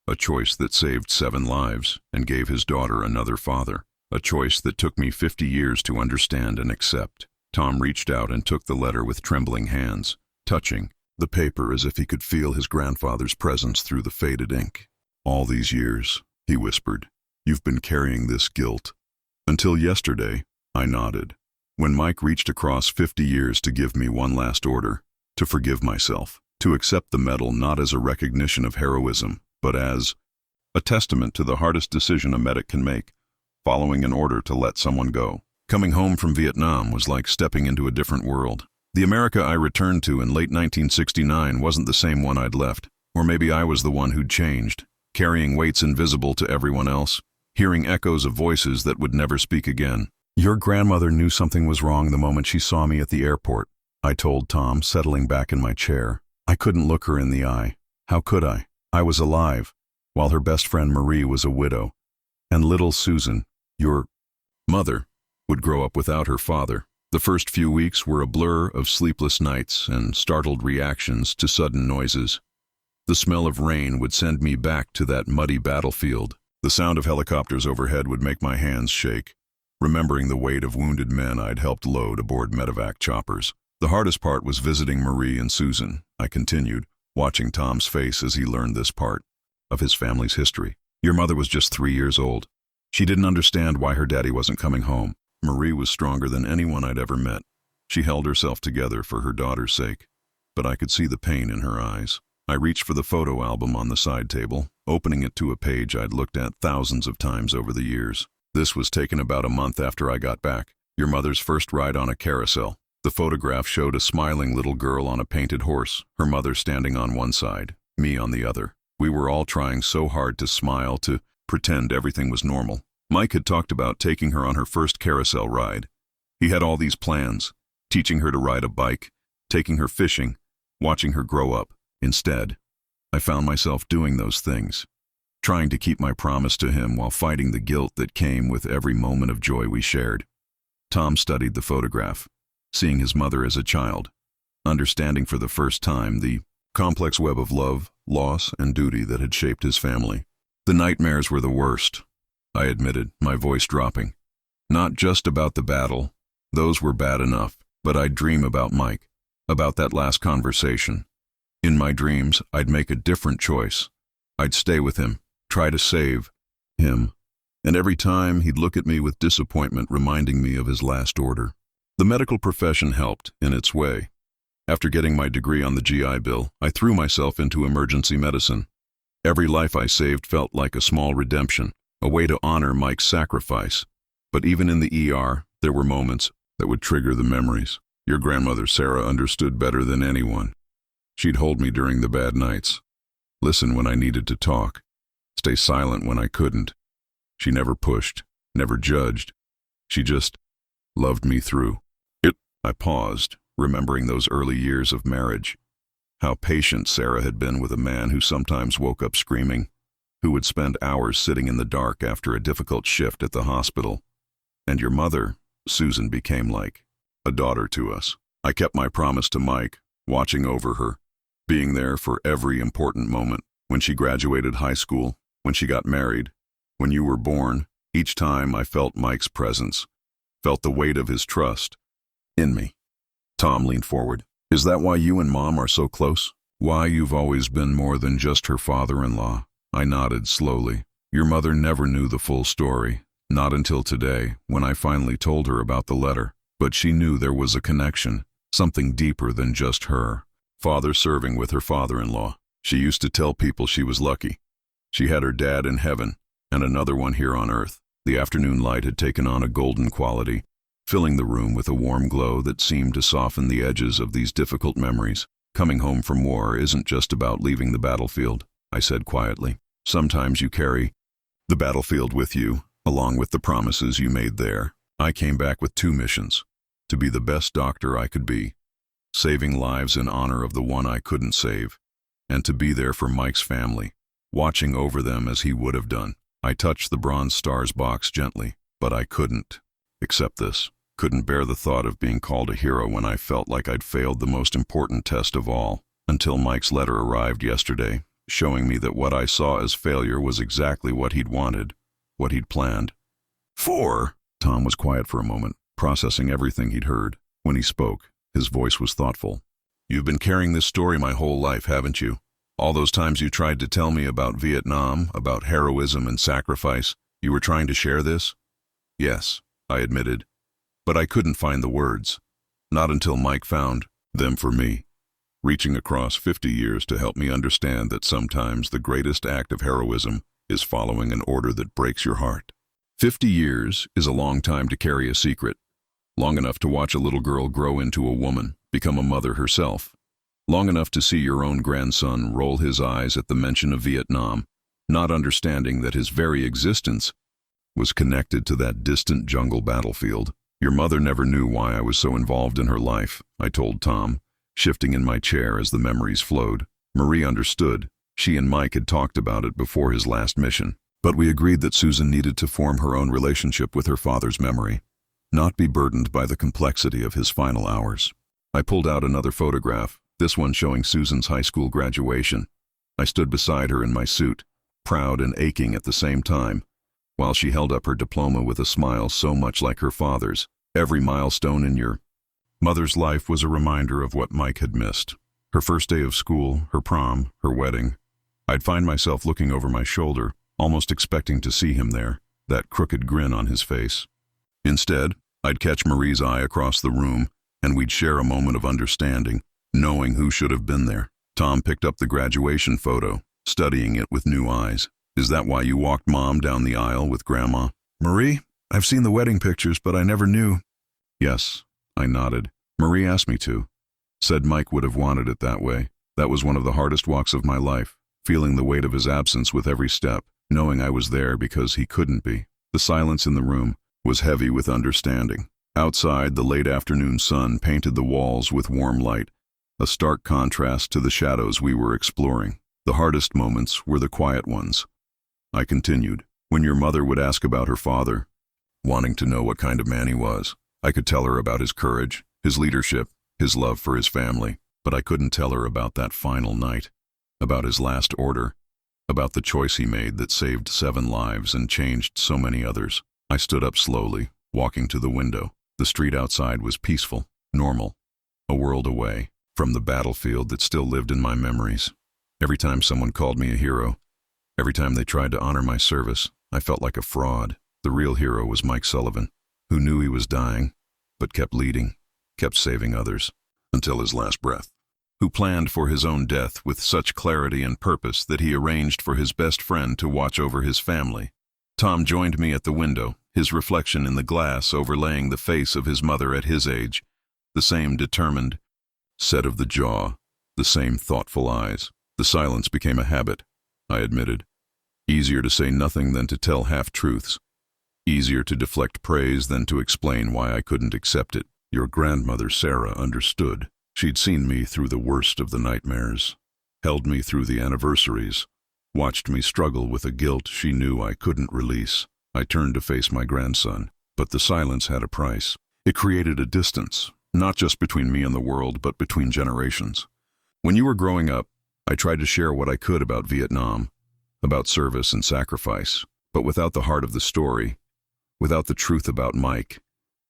[SPEAKER 1] A choice that saved 7 lives and gave his daughter another father. A choice that took me 50 years to understand and accept. Tom reached out and took the letter with trembling hands, touching the paper as if he could feel his grandfather's presence through the faded ink. All these years, he whispered, you've been carrying this guilt. Until yesterday, I nodded. When Mike reached across 50 years to give me one last order, to forgive myself, to accept the medal not as a recognition of heroism, but as a testament to the hardest decision a medic can make, following an order to let someone go. Coming home from Vietnam was like stepping into a different world. The America I returned to in late 1969 wasn't the same one I'd left, or maybe I was the one who'd changed, carrying weights invisible to everyone else. hearing echoes of voices that would never speak again. Your grandmother knew something was wrong the moment she saw me at the airport, I told Tom, settling back in my chair. I couldn't look her in the eye. How could I? I was alive, while her best friend Marie was a widow. And little Susan, your mother, would grow up without her father. The first few weeks were a blur of sleepless nights and startled reactions to sudden noises. The smell of rain would send me back to that muddy battlefield. The sound of helicopters overhead would make my hands shake, remembering the weight of wounded men I'd helped load aboard medevac choppers. The hardest part was visiting Marie and Susan, I continued, watching Tom's face as he learned this part of his family's history. Your mother was just 3 years old. She didn't understand why her daddy wasn't coming home. Marie was stronger than anyone I'd ever met. She held herself together for her daughter's sake, but I could see the pain in her eyes. I reached for the photo album on the side table, opening it to a page I'd looked at thousands of times over the years. This was taken about a month after I got back. Your mother's first ride on a carousel. The photograph showed a smiling little girl on a painted horse, her mother standing on one side, me on the other. We were all trying so hard to smile, to pretend everything was normal. Mike had talked about taking her on her first carousel ride. He had all these plans, teaching her to ride a bike, taking her fishing, watching her grow up. Instead, I found myself doing those things, trying to keep my promise to him while fighting the guilt that came with every moment of joy we shared. Tom studied the photograph, seeing his mother as a child, understanding for the first time the complex web of love, loss, and duty that had shaped his family. The nightmares were the worst, I admitted, my voice dropping. Not just about the battle, those were bad enough, but I'd dream about Mike, about that last conversation. In my dreams, I'd make a different choice. I'd stay with him, try to save him. And every time he'd look at me with disappointment, reminding me of his last order. The medical profession helped, in its way. After getting my degree on the GI Bill, I threw myself into emergency medicine. Every life I saved felt like a small redemption, a way to honor Mike's sacrifice. But even in the ER, there were moments that would trigger the memories. Your grandmother, Sarah, understood better than anyone. She'd hold me during the bad nights, listen when I needed to talk, stay silent when I couldn't. She never pushed, never judged. She just loved me through it. I paused, remembering those early years of marriage. How patient Sarah had been with a man who sometimes woke up screaming, who would spend hours sitting in the dark after a difficult shift at the hospital. And your mother, Susan, became like a daughter to us. I kept my promise to Mike, watching over her, being there for every important moment. When she graduated high school, when she got married, when you were born, each time I felt Mike's presence, felt the weight of his trust in me. Tom leaned forward. Is that why you and Mom are so close? Why you've always been more than just her father-in-law? I nodded slowly. Your mother never knew the full story, not until today, when I finally told her about the letter. But she knew there was a connection, something deeper than just her father serving with her father-in-law. She used to tell people she was lucky. She had her dad in heaven, and another one here on earth. The afternoon light had taken on a golden quality, filling the room with a warm glow that seemed to soften the edges of these difficult memories. Coming home from war isn't just about leaving the battlefield, I said quietly. Sometimes you carry the battlefield with you, along with the promises you made there. I came back with 2 missions: to be the best doctor I could be, saving lives in honor of the one I couldn't save, and to be there for Mike's family, watching over them as he would have done. I touched the bronze stars box gently, but I couldn't accept this. Couldn't bear the thought of being called a hero when I felt like I'd failed the most important test of all, until Mike's letter arrived yesterday, showing me that what I saw as failure was exactly what he'd wanted, what he'd planned. Tom was quiet for a moment, processing everything he'd heard. When he spoke, his voice was thoughtful. You've been carrying this story my whole life, haven't you? All those times you tried to tell me about Vietnam, about heroism and sacrifice, you were trying to share this? Yes, I admitted. But I couldn't find the words. Not until Mike found them for me, reaching across 50 years to help me understand that sometimes the greatest act of heroism is following an order that breaks your heart. 50 years is a long time to carry a secret, long enough to watch a little girl grow into a woman, become a mother herself, long enough to see your own grandson roll his eyes at the mention of Vietnam, not understanding that his very existence was connected to that distant jungle battlefield. Your mother never knew why I was so involved in her life, I told Tom, shifting in my chair as the memories flowed. Marie understood. She and Mike had talked about it before his last mission. But we agreed that Susan needed to form her own relationship with her father's memory, not be burdened by the complexity of his final hours. I pulled out another photograph, this one showing Susan's high school graduation. I stood beside her in my suit, proud and aching at the same time, while she held up her diploma with a smile so much like her father's. Every milestone in your mother's life was a reminder of what Mike had missed. Her first day of school, her prom, her wedding. I'd find myself looking over my shoulder, almost expecting to see him there, that crooked grin on his face. Instead, I'd catch Marie's eye across the room, and we'd share a moment of understanding, knowing who should have been there. Tom picked up the graduation photo, studying it with new eyes. Is that why you walked Mom down the aisle with Grandma? Marie, I've seen the wedding pictures, but I never knew. Yes, I nodded. Marie asked me to. Said Mike would have wanted it that way. That was one of the hardest walks of my life, feeling the weight of his absence with every step, knowing I was there because he couldn't be. The silence in the room was heavy with understanding. Outside, the late afternoon sun painted the walls with warm light, a stark contrast to the shadows we were exploring. The hardest moments were the quiet ones. I continued. When your mother would ask about her father, wanting to know what kind of man he was, I could tell her about his courage, his leadership, his love for his family, but I couldn't tell her about that final night, about his last order, about the choice he made that saved 7 lives and changed so many others. I stood up slowly, walking to the window. The street outside was peaceful, normal, a world away from the battlefield that still lived in my memories. Every time someone called me a hero, every time they tried to honor my service, I felt like a fraud. The real hero was Mike Sullivan, who knew he was dying, but kept leading, kept saving others, until his last breath. Who planned for his own death with such clarity and purpose that he arranged for his best friend to watch over his family. Tom joined me at the window, his reflection in the glass overlaying the face of his mother at his age, the same determined set of the jaw, the same thoughtful eyes. The silence became a habit, I admitted. Easier to say nothing than to tell half-truths. Easier to deflect praise than to explain why I couldn't accept it. Your grandmother, Sarah, understood. She'd seen me through the worst of the nightmares, held me through the anniversaries, watched me struggle with a guilt she knew I couldn't release. I turned to face my grandson, but the silence had a price. It created a distance, not just between me and the world, but between generations. When you were growing up, I tried to share what I could about Vietnam, about service and sacrifice, but without the heart of the story, without the truth about Mike,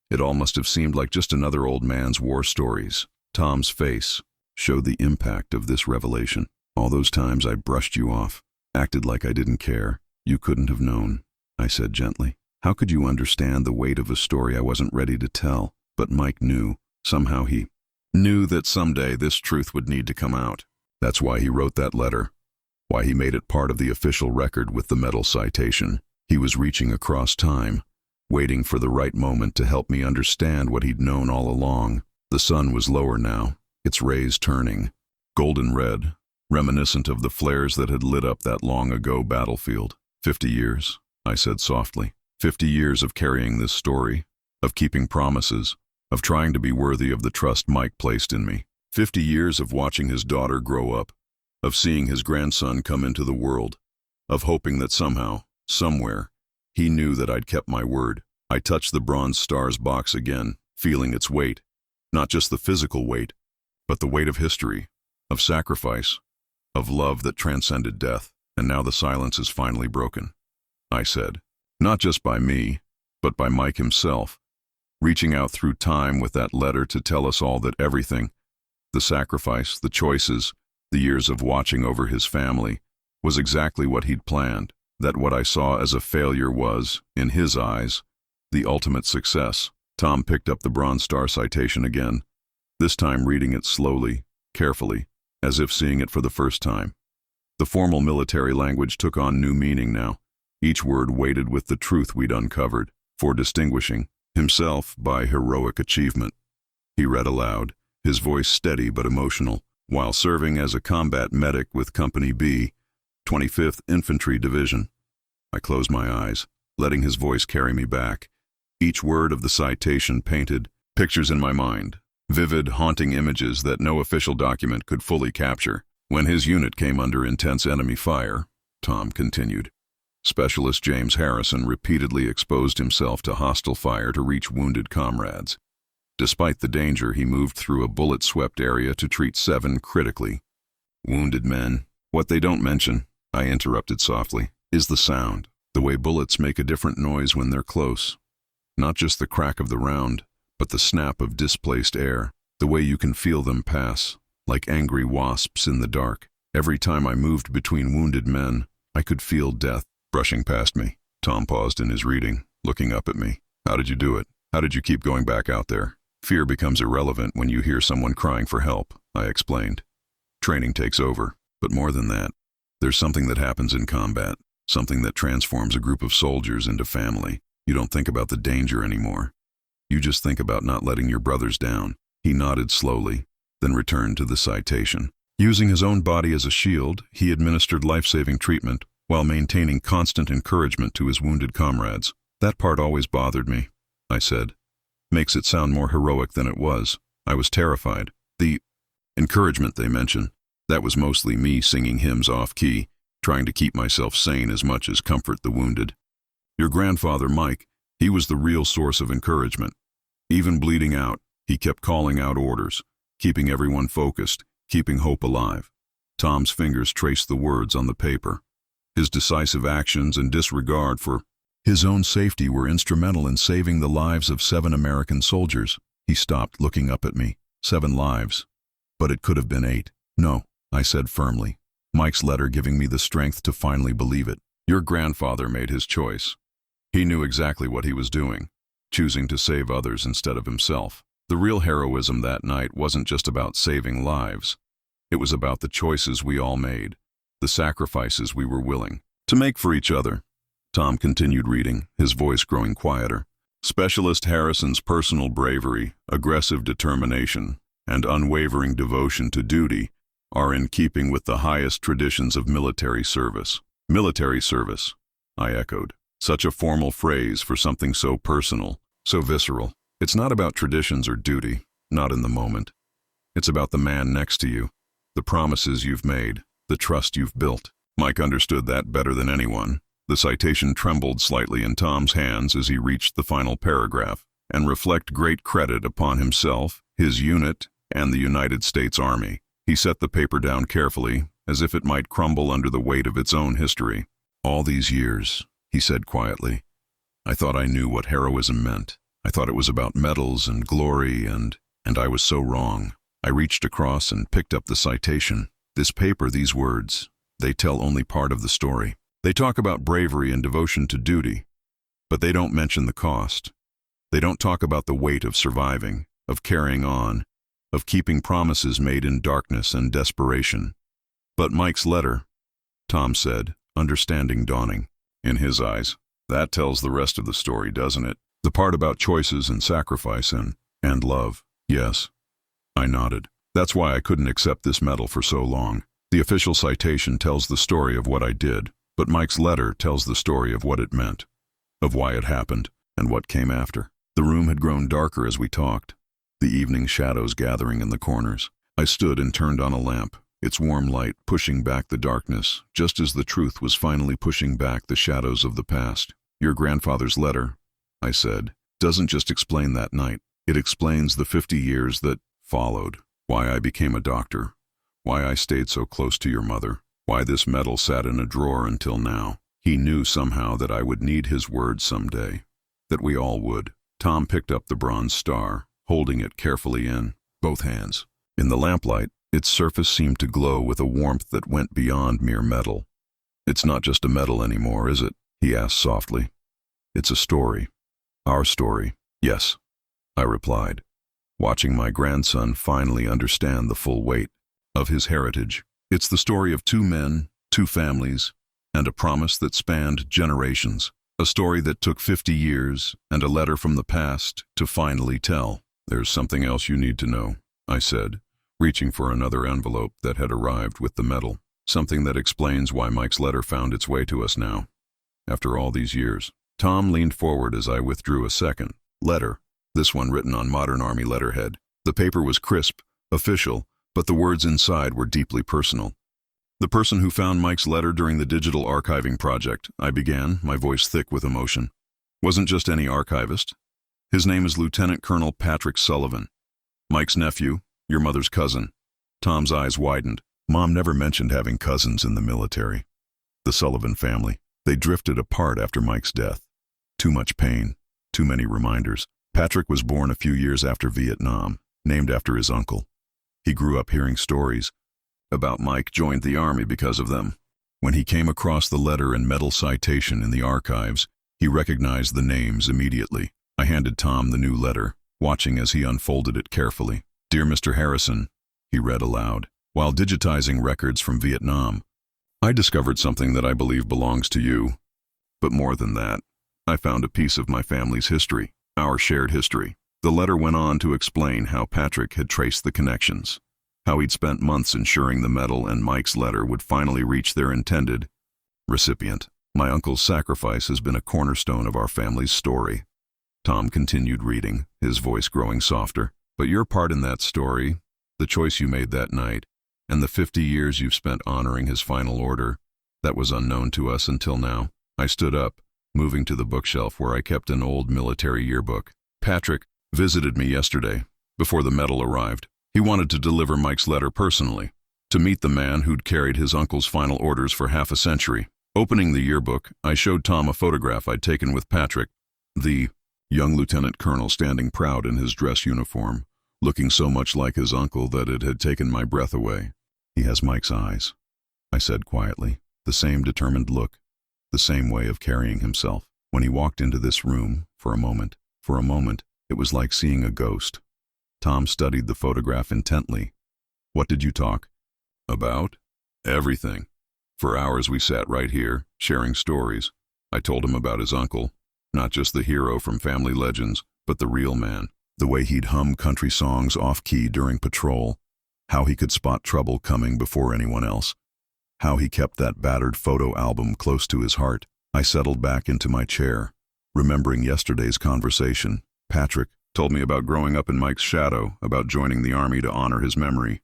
[SPEAKER 1] it all must have seemed like just another old man's war stories. Tom's face showed the impact of this revelation. All those times I brushed you off, acted like I didn't care. You couldn't have known, I said gently. How could you understand the weight of a story I wasn't ready to tell? But Mike knew. Somehow he knew that someday this truth would need to come out. That's why he wrote that letter, why he made it part of the official record with the medal citation. He was reaching across time, waiting for the right moment to help me understand what he'd known all along. The sun was lower now, its rays turning, golden red, reminiscent of the flares that had lit up that long-ago battlefield. 50 years, I said softly. 50 years of carrying this story, of keeping promises, of trying to be worthy of the trust Mike placed in me. 50 years of watching his daughter grow up, of seeing his grandson come into the world, of hoping that somehow, somewhere, he knew that I'd kept my word. I touched the bronze stars box again, feeling its weight. Not just the physical weight, but the weight of history, of sacrifice, of love that transcended death. And now the silence is finally broken, I said. Not just by me, but by Mike himself, reaching out through time with that letter to tell us all that everything, the sacrifice, the choices, the years of watching over his family, was exactly what he'd planned, that what I saw as a failure was, in his eyes, the ultimate success. Tom picked up the Bronze Star citation again, this time reading it slowly, carefully, as if seeing it for the first time. The formal military language took on new meaning now, each word weighted with the truth we'd uncovered, for distinguishing himself by heroic achievement. He read aloud, his voice steady but emotional, while serving as a combat medic with Company B, 25th Infantry Division. I closed my eyes, letting his voice carry me back. Each word of the citation painted pictures in my mind, vivid, haunting images that no official document could fully capture. When his unit came under intense enemy fire, Tom continued, Specialist James Harrison repeatedly exposed himself to hostile fire to reach wounded comrades. Despite the danger, he moved through a bullet-swept area to treat 7 critically. Wounded men. What they don't mention, I interrupted softly, is the sound. The way bullets make a different noise when they're close. Not just the crack of the round, but the snap of displaced air. The way you can feel them pass, like angry wasps in the dark. Every time I moved between wounded men, I could feel death brushing past me. Tom paused in his reading, looking up at me. How did you do it? How did you keep going back out there? Fear becomes irrelevant when you hear someone crying for help, I explained. Training takes over, but more than that. There's something that happens in combat, something that transforms a group of soldiers into family. You don't think about the danger anymore. You just think about not letting your brothers down. He nodded slowly, then returned to the citation. Using his own body as a shield, he administered life-saving treatment while maintaining constant encouragement to his wounded comrades. That part always bothered me, I said. Makes it sound more heroic than it was. I was terrified. The encouragement they mention, that was mostly me singing hymns off-key, trying to keep myself sane as much as comfort the wounded. Your grandfather, Mike, he was the real source of encouragement. Even bleeding out, he kept calling out orders, keeping everyone focused, keeping hope alive. Tom's fingers traced the words on the paper. His decisive actions and disregard for his own safety were instrumental in saving the lives of 7 American soldiers. He stopped, looking up at me. 7 lives. But it could have been 8. No, I said firmly, Mike's letter giving me the strength to finally believe it. Your grandfather made his choice. He knew exactly what he was doing, choosing to save others instead of himself. The real heroism that night wasn't just about saving lives. It was about the choices we all made, the sacrifices we were willing to make for each other. Tom continued reading, his voice growing quieter. Specialist Harrison's personal bravery, aggressive determination, and unwavering devotion to duty are in keeping with the highest traditions of military service. Military service, I echoed. Such a formal phrase for something so personal, so visceral. It's not about traditions or duty, not in the moment. It's about the man next to you, the promises you've made, the trust you've built. Mike understood that better than anyone. The citation trembled slightly in Tom's hands as he reached the final paragraph, and reflect great credit upon himself, his unit, and the United States Army. He set the paper down carefully, as if it might crumble under the weight of its own history. All these years, he said quietly, I thought I knew what heroism meant. I thought it was about medals and glory, and I was so wrong. I reached across and picked up the citation. This paper, these words, they tell only part of the story. They talk about bravery and devotion to duty, but they don't mention the cost. They don't talk about the weight of surviving, of carrying on, of keeping promises made in darkness and desperation. But Mike's letter, Tom said, understanding dawning in his eyes. That tells the rest of the story, doesn't it? The part about choices and sacrifice and love. Yes. I nodded. That's why I couldn't accept this medal for so long. The official citation tells the story of what I did, but Mike's letter tells the story of what it meant, of why it happened, and what came after. The room had grown darker as we talked, the evening shadows gathering in the corners. I stood and turned on a lamp, its warm light pushing back the darkness, just as the truth was finally pushing back the shadows of the past. Your grandfather's letter, I said, doesn't just explain that night. It explains the 50 years that followed, why I became a doctor, why I stayed so close to your mother, why this medal sat in a drawer until now. He knew somehow that I would need his word someday, that we all would. Tom picked up the bronze star, holding it carefully in both hands. In the lamplight, its surface seemed to glow with a warmth that went beyond mere metal. It's not just a medal anymore, is it? He asked softly. It's a story. Our story. Yes, I replied, watching my grandson finally understand the full weight of his heritage. It's the story of 2 men, 2 families, and a promise that spanned generations. A story that took 50 years and a letter from the past to finally tell. There's something else you need to know, I said, reaching for another envelope that had arrived with the medal. Something that explains why Mike's letter found its way to us now, after all these years. Tom leaned forward as I withdrew a second letter, this one written on modern Army letterhead. The paper was crisp, official, but the words inside were deeply personal. The person who found Mike's letter during the digital archiving project, I began, my voice thick with emotion, wasn't just any archivist. His name is Lieutenant Colonel Patrick Sullivan. Mike's nephew, your mother's cousin. Tom's eyes widened. Mom never mentioned having cousins in the military. The Sullivan family. They drifted apart after Mike's death. Too much pain, too many reminders. Patrick was born a few years after Vietnam, named after his uncle. He grew up hearing stories about Mike joined the Army because of them. When he came across the letter and medal citation in the archives, he recognized the names immediately. I handed Tom the new letter, watching as he unfolded it carefully. "Dear Mr. Harrison," he read aloud, "while digitizing records from Vietnam, I discovered something that I believe belongs to you. But more than that, I found a piece of my family's history, our shared history." The letter went on to explain how Patrick had traced the connections, how he'd spent months ensuring the medal and Mike's letter would finally reach their intended recipient. "My uncle's sacrifice has been a cornerstone of our family's story." Tom continued reading, his voice growing softer. "But your part in that story, the choice you made that night, and the 50 years you've spent honoring his final order, that was unknown to us until now." I stood up, moving to the bookshelf where I kept an old military yearbook. "Patrick visited me yesterday, before the medal arrived. He wanted to deliver Mike's letter personally, to meet the man who'd carried his uncle's final orders for half a century." Opening the yearbook, I showed Tom a photograph I'd taken with Patrick, the young lieutenant colonel standing proud in his dress uniform, looking so much like his uncle that it had taken my breath away. "He has Mike's eyes," I said quietly, "the same determined look, the same way of carrying himself. When he walked into this room, for a moment, it was like seeing a ghost." Tom studied the photograph intently. "What did you talk about?" "Everything. For hours we sat right here, sharing stories. I told him about his uncle, not just the hero from family legends, but the real man. The way he'd hum country songs off-key during patrol, how he could spot trouble coming before anyone else, how he kept that battered photo album close to his heart." I settled back into my chair, remembering yesterday's conversation. Patrick told me about growing up in Mike's shadow, about joining the Army to honor his memory.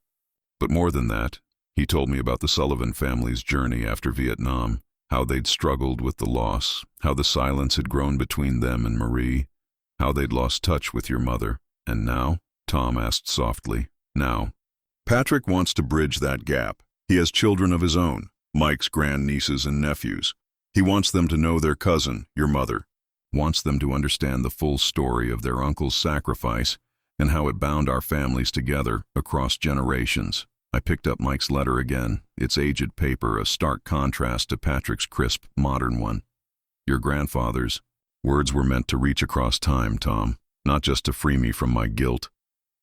[SPEAKER 1] But more than that, he told me about the Sullivan family's journey after Vietnam, how they'd struggled with the loss, how the silence had grown between them and Marie, how they'd lost touch with your mother. "And now?" Tom asked softly. "Now, Patrick wants to bridge that gap. He has children of his own, Mike's grandnieces and nephews. He wants them to know their cousin, your mother, wants them to understand the full story of their uncle's sacrifice and how it bound our families together across generations." I picked up Mike's letter again, its aged paper a stark contrast to Patrick's crisp, modern one. "Your grandfather's words were meant to reach across time, Tom, not just to free me from my guilt,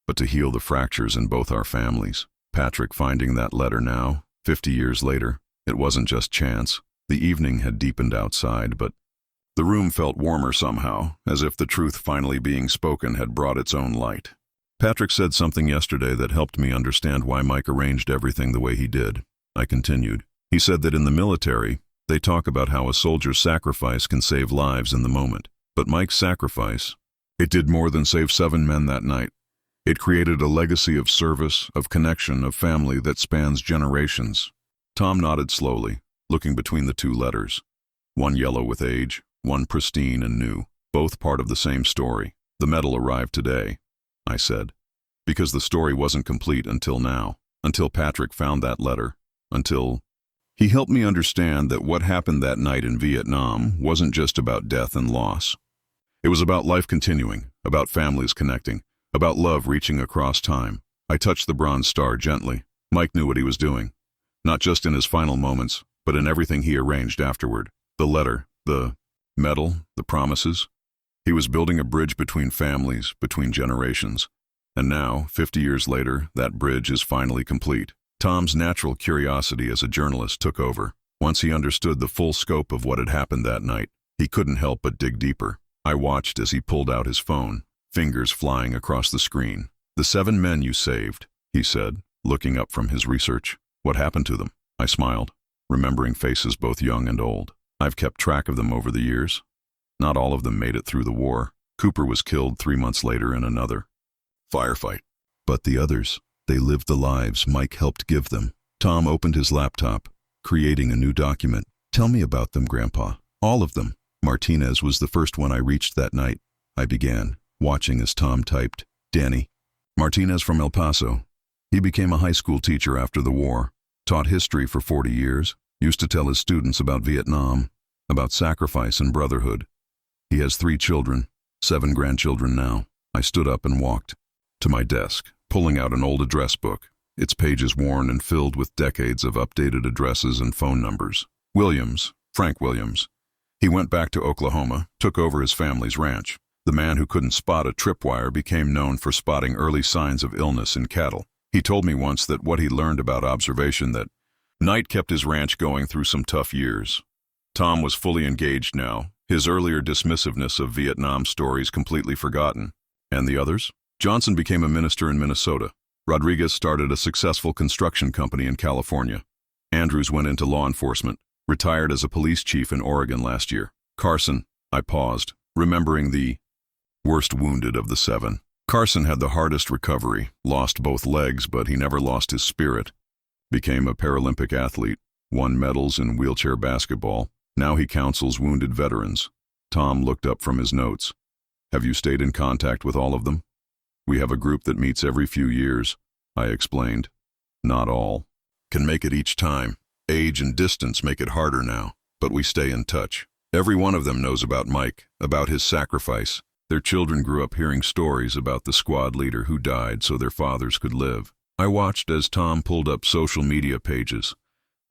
[SPEAKER 1] but to heal the fractures in both our families." Patrick finding that letter now, 50 years later, it wasn't just chance. The evening had deepened outside, but the room felt warmer somehow, as if the truth finally being spoken had brought its own light. "Patrick said something yesterday that helped me understand why Mike arranged everything the way he did," I continued. "He said that in the military, they talk about how a soldier's sacrifice can save lives in the moment. But Mike's sacrifice, it did more than save 7 men that night. It created a legacy of service, of connection, of family that spans generations." Tom nodded slowly, looking between the 2 letters. One yellow with age, one pristine and new, both part of the same story. "The medal arrived today," I said, "because the story wasn't complete until now, until Patrick found that letter, until he helped me understand that what happened that night in Vietnam wasn't just about death and loss. It was about life continuing, about families connecting, about love reaching across time." I touched the bronze star gently. Mike knew what he was doing, not just in his final moments, but in everything he arranged afterward. The letter, the medal, the promises. He was building a bridge between families, between generations. And now, 50 years later, that bridge is finally complete. Tom's natural curiosity as a journalist took over. Once he understood the full scope of what had happened that night, he couldn't help but dig deeper. I watched as he pulled out his phone, fingers flying across the screen. "The 7 men you saved," he said, looking up from his research. "What happened to them?" I smiled, remembering faces both young and old. "I've kept track of them over the years. Not all of them made it through the war. Cooper was killed 3 months later in another firefight. But the others, they lived the lives Mike helped give them. Tom opened his laptop, creating a new document. Tell me about them, Grandpa. All of them. Martinez was the first one I reached that night. I began, watching as Tom typed. Danny. Martinez from El Paso. He became a high school teacher after the war, taught history for 40 years, used to tell his students about Vietnam, about sacrifice and brotherhood. He has 3 children, 7 grandchildren now. I stood up and walked to my desk, pulling out an old address book, its pages worn and filled with decades of updated addresses and phone numbers. Williams, Frank Williams. He went back to Oklahoma, took over his family's ranch. The man who couldn't spot a tripwire became known for spotting early signs of illness in cattle. He told me once that what he learned about observation that night kept his ranch going through some tough years. Tom was fully engaged now, his earlier dismissiveness of Vietnam stories completely forgotten. And the others? Johnson became a minister in Minnesota. Rodriguez started a successful construction company in California. Andrews went into law enforcement, retired as a police chief in Oregon last year. Carson, I paused, remembering the worst wounded of the 7. Carson had the hardest recovery, lost both legs, but he never lost his spirit. Became a Paralympic athlete, won medals in wheelchair basketball. Now he counsels wounded veterans. Tom looked up from his notes. Have you stayed in contact with all of them? We have a group that meets every few years, I explained. Not all can make it each time. Age and distance make it harder now, but we stay in touch. Every one of them knows about Mike, about his sacrifice. Their children grew up hearing stories about the squad leader who died so their fathers could live. I watched as Tom pulled up social media pages,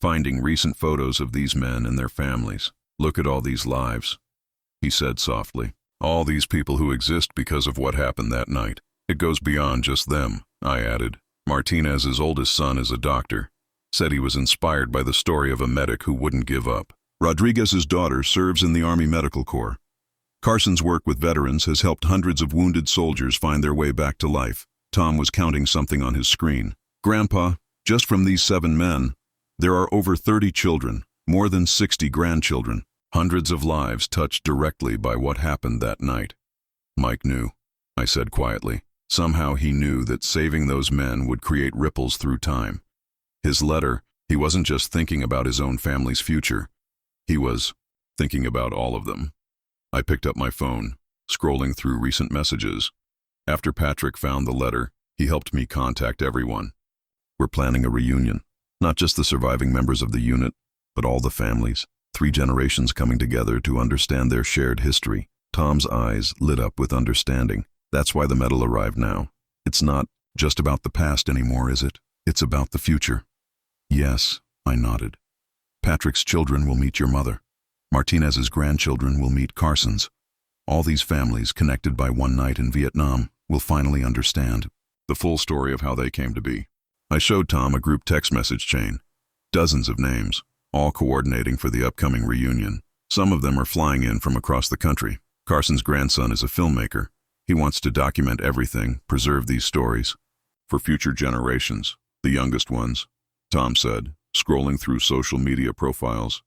[SPEAKER 1] finding recent photos of these men and their families. Look at all these lives, he said softly. All these people who exist because of what happened that night. It goes beyond just them, I added. Martinez's oldest son is a doctor. Said he was inspired by the story of a medic who wouldn't give up. Rodriguez's daughter serves in the Army Medical Corps. Carson's work with veterans has helped hundreds of wounded soldiers find their way back to life. Tom was counting something on his screen. Grandpa, just from these 7 men, there are over 30 children, more than 60 grandchildren, hundreds of lives touched directly by what happened that night. Mike knew, I said quietly. Somehow he knew that saving those men would create ripples through time. His letter, he wasn't just thinking about his own family's future. He was thinking about all of them. I picked up my phone, scrolling through recent messages. After Patrick found the letter, he helped me contact everyone. We're planning a reunion. Not just the surviving members of the unit, but all the families. 3 generations coming together to understand their shared history. Tom's eyes lit up with understanding. That's why the medal arrived now. It's not just about the past anymore, is it? It's about the future. Yes, I nodded. Patrick's children will meet your mother. Martinez's grandchildren will meet Carson's. All these families, connected by one night in Vietnam, will finally understand the full story of how they came to be. I showed Tom a group text message chain. Dozens of names, all coordinating for the upcoming reunion. Some of them are flying in from across the country. Carson's grandson is a filmmaker. He wants to document everything, preserve these stories. For future generations, the youngest ones, Tom said, scrolling through social media profiles.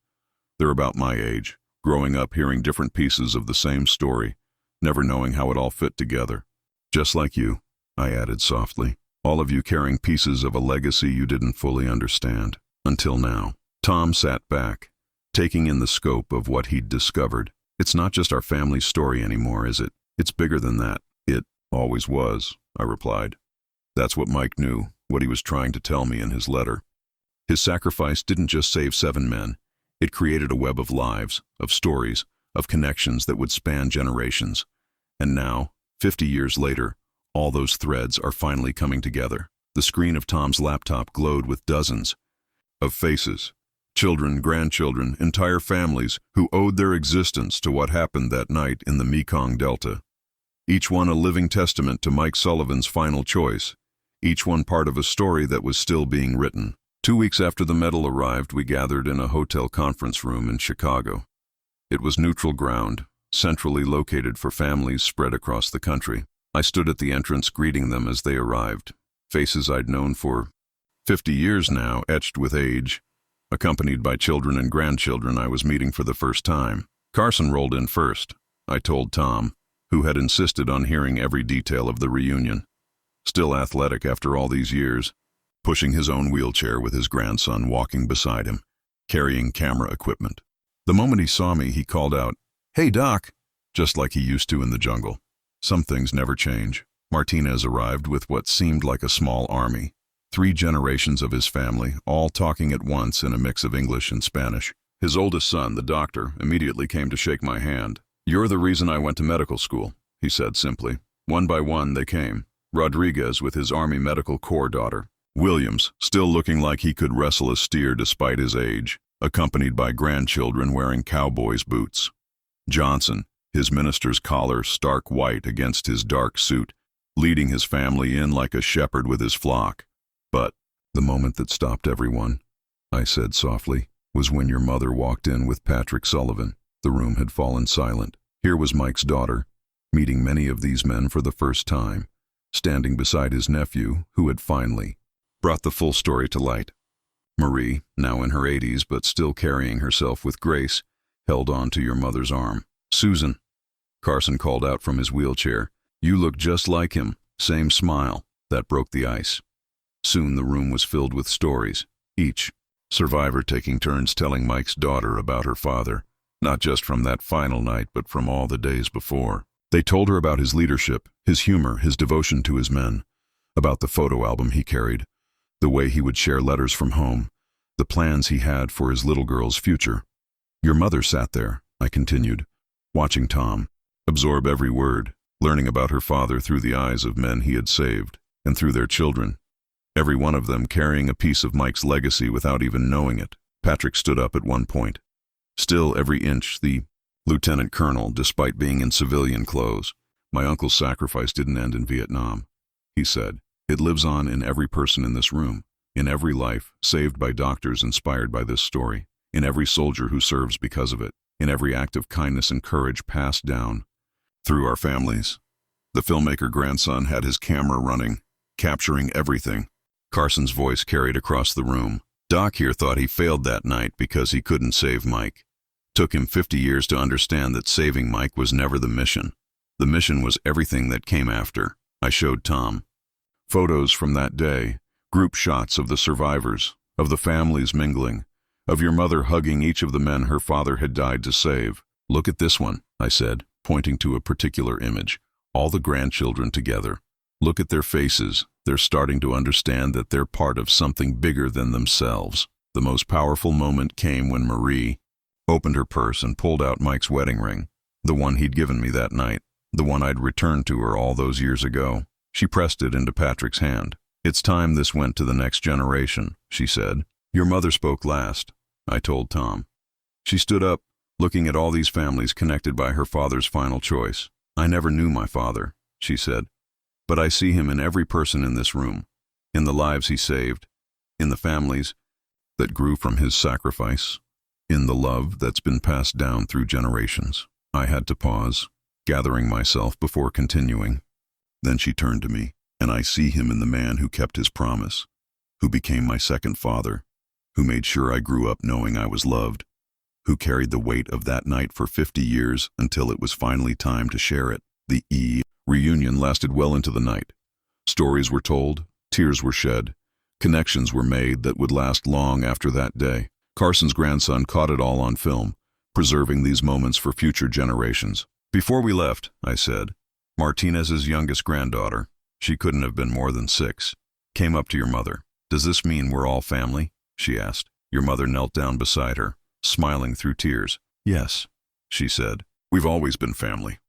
[SPEAKER 1] They're about my age, growing up hearing different pieces of the same story, never knowing how it all fit together. Just like you, I added softly. All of you carrying pieces of a legacy you didn't fully understand. Until now. Tom sat back, taking in the scope of what he'd discovered. It's not just our family's story anymore, is it? It's bigger than that. It always was, I replied. That's what Mike knew, what he was trying to tell me in his letter. His sacrifice didn't just save 7 men. It created a web of lives, of stories, of connections that would span generations. And now, 50 years later, all those threads are finally coming together. The screen of Tom's laptop glowed with dozens of faces. Children, grandchildren, entire families who owed their existence to what happened that night in the Mekong Delta. Each one a living testament to Mike Sullivan's final choice. Each one part of a story that was still being written. 2 weeks after the medal arrived, we gathered in a hotel conference room in Chicago. It was neutral ground, centrally located for families spread across the country. I stood at the entrance greeting them as they arrived. Faces I'd known for 50 years now, etched with age. Accompanied by children and grandchildren I was meeting for the first time. Carson rolled in first, I told Tom, who had insisted on hearing every detail of the reunion. Still athletic after all these years, pushing his own wheelchair with his grandson walking beside him, carrying camera equipment. The moment he saw me, he called out, "Hey, Doc," just like he used to in the jungle. Some things never change. Martinez arrived with what seemed like a small army. 3 generations of his family, all talking at once in a mix of English and Spanish. His oldest son, the doctor, immediately came to shake my hand. "You're the reason I went to medical school," he said simply. One by one they came. Rodriguez with his Army Medical Corps daughter. Williams, still looking like he could wrestle a steer despite his age, accompanied by grandchildren wearing cowboys' boots. Johnson, his minister's collar stark white against his dark suit, leading his family in like a shepherd with his flock. But the moment that stopped everyone, I said softly, was when your mother walked in with Patrick Sullivan. The room had fallen silent. Here was Mike's daughter, meeting many of these men for the first time, standing beside his nephew, who had finally brought the full story to light. Marie, now in her 80s but still carrying herself with grace, held on to your mother's arm. "Susan," Carson called out from his wheelchair, "you look just like him, same smile." That broke the ice. Soon the room was filled with stories, each survivor taking turns telling Mike's daughter about her father, not just from that final night but from all the days before. They told her about his leadership, his humor, his devotion to his men, about the photo album he carried, the way he would share letters from home, the plans he had for his little girl's future. Your mother sat there, I continued, watching Tom absorb every word, learning about her father through the eyes of men he had saved, and through their children, every one of them carrying a piece of Mike's legacy without even knowing it. Patrick stood up at one point. Still every inch, the lieutenant colonel, despite being in civilian clothes. "My uncle's sacrifice didn't end in Vietnam," he said. "It lives on in every person in this room, in every life saved by doctors inspired by this story, in every soldier who serves because of it, in every act of kindness and courage passed down through our families." The filmmaker grandson had his camera running, capturing everything. Carson's voice carried across the room. "Doc here thought he failed that night because he couldn't save Mike. Took him 50 years to understand that saving Mike was never the mission. The mission was everything that came after." I showed Tom photos from that day, group shots of the survivors, of the families mingling, of your mother hugging each of the men her father had died to save. "Look at this one," I said, pointing to a particular image. "All the grandchildren together. Look at their faces. They're starting to understand that they're part of something bigger than themselves." The most powerful moment came when Marie opened her purse and pulled out Mike's wedding ring, the one he'd given me that night, the one I'd returned to her all those years ago. She pressed it into Patrick's hand. "It's time this went to the next generation," she said. "Your mother spoke last," I told Tom. She stood up, looking at all these families connected by her father's final choice. "I never knew my father," she said, "but I see him in every person in this room, in the lives he saved, in the families that grew from his sacrifice, in the love that's been passed down through generations." I had to pause, gathering myself before continuing. Then she turned to me, "And I see him in the man who kept his promise, who became my second father, who made sure I grew up knowing I was loved, who carried the weight of that night for 50 years until it was finally time to share it." The reunion lasted well into the night. Stories were told, tears were shed, connections were made that would last long after that day. Carson's grandson caught it all on film, preserving these moments for future generations. "Before we left," I said, "Martinez's youngest granddaughter, she couldn't have been more than 6, came up to your mother. 'Does this mean we're all family?' she asked. Your mother knelt down beside her, smiling through tears. 'Yes,' she said. 'We've always been family.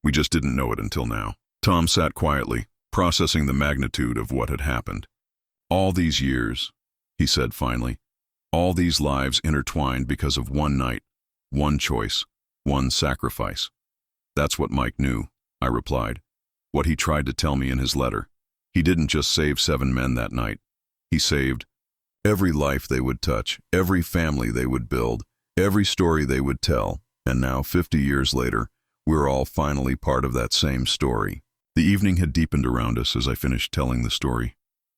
[SPEAKER 1] We just didn't know it until now.'" Tom sat quietly, processing the magnitude of what had happened. "All these years," he said finally, "all these lives intertwined because of one night, one choice, one sacrifice." "That's what Mike knew," I replied. "What he tried to tell me in his letter. He didn't just save 7 men that night. He saved every life they would touch, every family they would build, every story they would tell. And now, 50 years later, we're all finally part of that same story." The evening had deepened around us as I finished telling the story.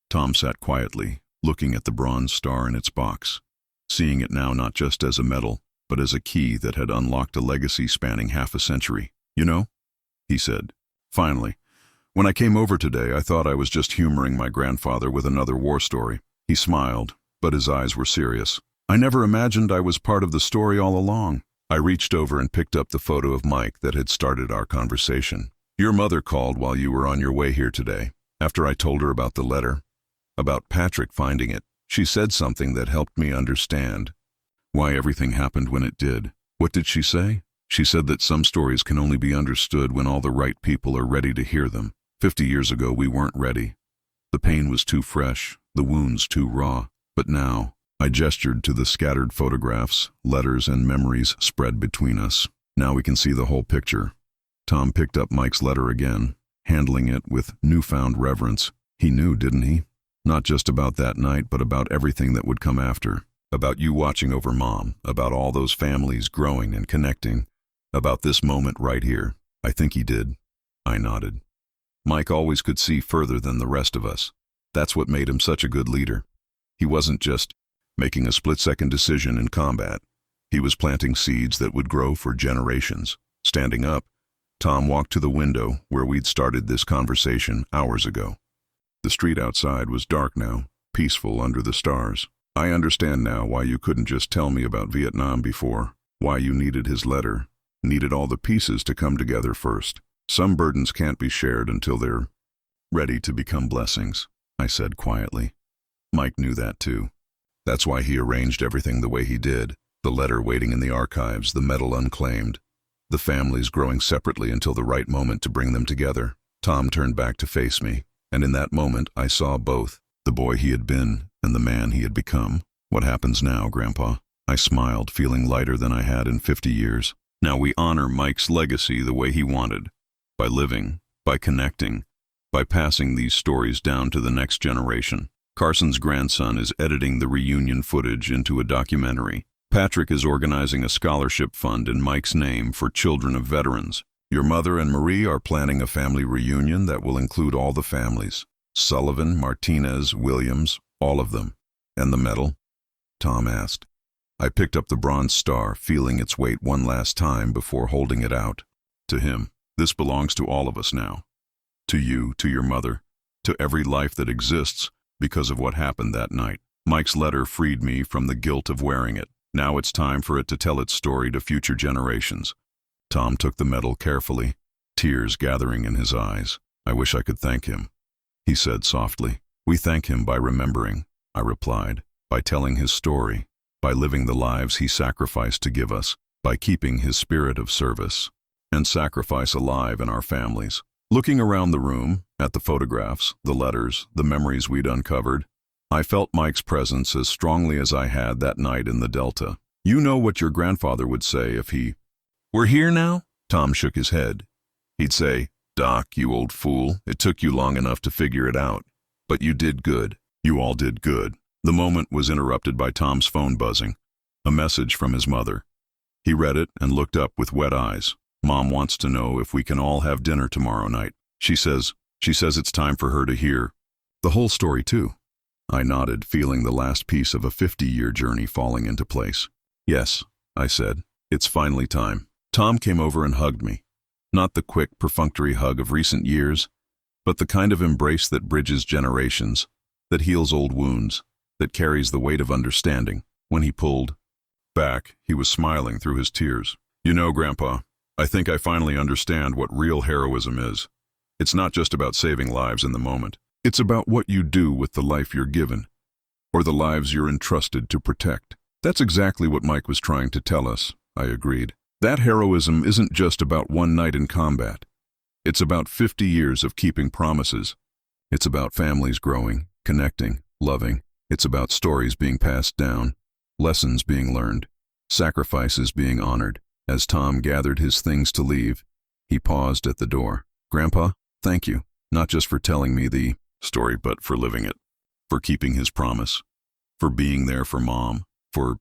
[SPEAKER 1] Tom sat quietly, looking at the bronze star in its box, seeing it now not just as a medal, but as a key that had unlocked a legacy spanning half a century. You know, he said, finally. When I came over today, I thought I was just humoring my grandfather with another war story. He smiled, but his eyes were serious. I never imagined I was part of the story all along. I reached over and picked up the photo of Mike that had started our conversation. Your mother called while you were on your way here today. After I told her about the letter, about Patrick finding it, she said something that helped me understand why everything happened when it did. What did she say? She said that some stories can only be understood when all the right people are ready to hear them. 50 years ago, we weren't ready. The pain was too fresh, the wounds too raw. But now, I gestured to the scattered photographs, letters, and memories spread between us. Now we can see the whole picture. Tom picked up Mike's letter again, handling it with newfound reverence. He knew, didn't he? Not just about that night, but about everything that would come after. About you watching over Mom, about all those families growing and connecting, about this moment right here. I think he did. I nodded. Mike always could see further than the rest of us. That's what made him such a good leader. He wasn't just making a split-second decision in combat. He was planting seeds that would grow for generations. Standing up, Tom walked to the window where we'd started this conversation hours ago. The street outside was dark now, peaceful under the stars. I understand now why you couldn't just tell me about Vietnam before, why you needed his letter, needed all the pieces to come together first. Some burdens can't be shared until they're ready to become blessings, I said quietly. Mike knew that too. That's why he arranged everything the way he did, the letter waiting in the archives, the medal unclaimed, the families growing separately until the right moment to bring them together. Tom turned back to face me, and in that moment I saw both, the boy he had been and the man he had become. What happens now, Grandpa? I smiled, feeling lighter than I had in 50 years. Now we honor Mike's legacy the way he wanted, by living, by connecting, by passing these stories down to the next generation. Carson's grandson is editing the reunion footage into a documentary. Patrick is organizing a scholarship fund in Mike's name for children of veterans. Your mother and Marie are planning a family reunion that will include all the families. Sullivan, Martinez, Williams, all of them. And the medal? Tom asked. I picked up the bronze star, feeling its weight one last time before holding it out. To him, this belongs to all of us now. To you, to your mother, to every life that exists because of what happened that night. Mike's letter freed me from the guilt of wearing it. Now it's time for it to tell its story to future generations. Tom took the medal carefully, tears gathering in his eyes. I wish I could thank him, he said softly. We thank him by remembering, I replied, by telling his story, by living the lives he sacrificed to give us, by keeping his spirit of service and sacrifice alive in our families. Looking around the room, at the photographs, the letters, the memories we'd uncovered, I felt Mike's presence as strongly as I had that night in the Delta. You know what your grandfather would say if he were here now? Tom shook his head. He'd say, Doc, you old fool, it took you long enough to figure it out. But you did good. You all did good. The moment was interrupted by Tom's phone buzzing. A message from his mother. He read it and looked up with wet eyes. Mom wants to know if we can all have dinner tomorrow night. She says it's time for her to hear the whole story too. I nodded, feeling the last piece of a 50-year journey falling into place. Yes, I said, it's finally time. Tom came over and hugged me. Not the quick, perfunctory hug of recent years, but the kind of embrace that bridges generations, that heals old wounds, that carries the weight of understanding. When he pulled back, he was smiling through his tears. You know, Grandpa, I think I finally understand what real heroism is. It's not just about saving lives in the moment. It's about what you do with the life you're given, or the lives you're entrusted to protect. That's exactly what Mike was trying to tell us, I agreed. That heroism isn't just about one night in combat. It's about 50 years of keeping promises. It's about families growing, connecting, loving. It's about stories being passed down, lessons being learned, sacrifices being honored. As Tom gathered his things to leave, he paused at the door. Grandpa, thank you, not just for telling me the story, but for living it, for keeping his promise, for being there for Mom, for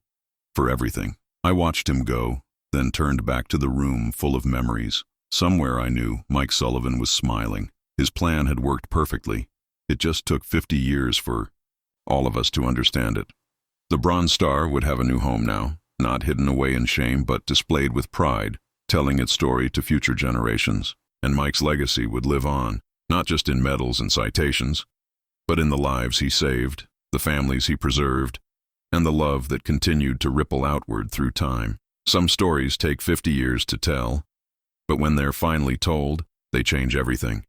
[SPEAKER 1] everything. I watched him go, then turned back to the room full of memories. Somewhere I knew Mike Sullivan was smiling. His plan had worked perfectly. It just took 50 years for all of us to understand it. The Bronze Star would have a new home now, not hidden away in shame, but displayed with pride, telling its story to future generations. And Mike's legacy would live on, not just in medals and citations, but in the lives he saved, the families he preserved, and the love that continued to ripple outward through time. Some stories take 50 years to tell, but when they're finally told, they change everything.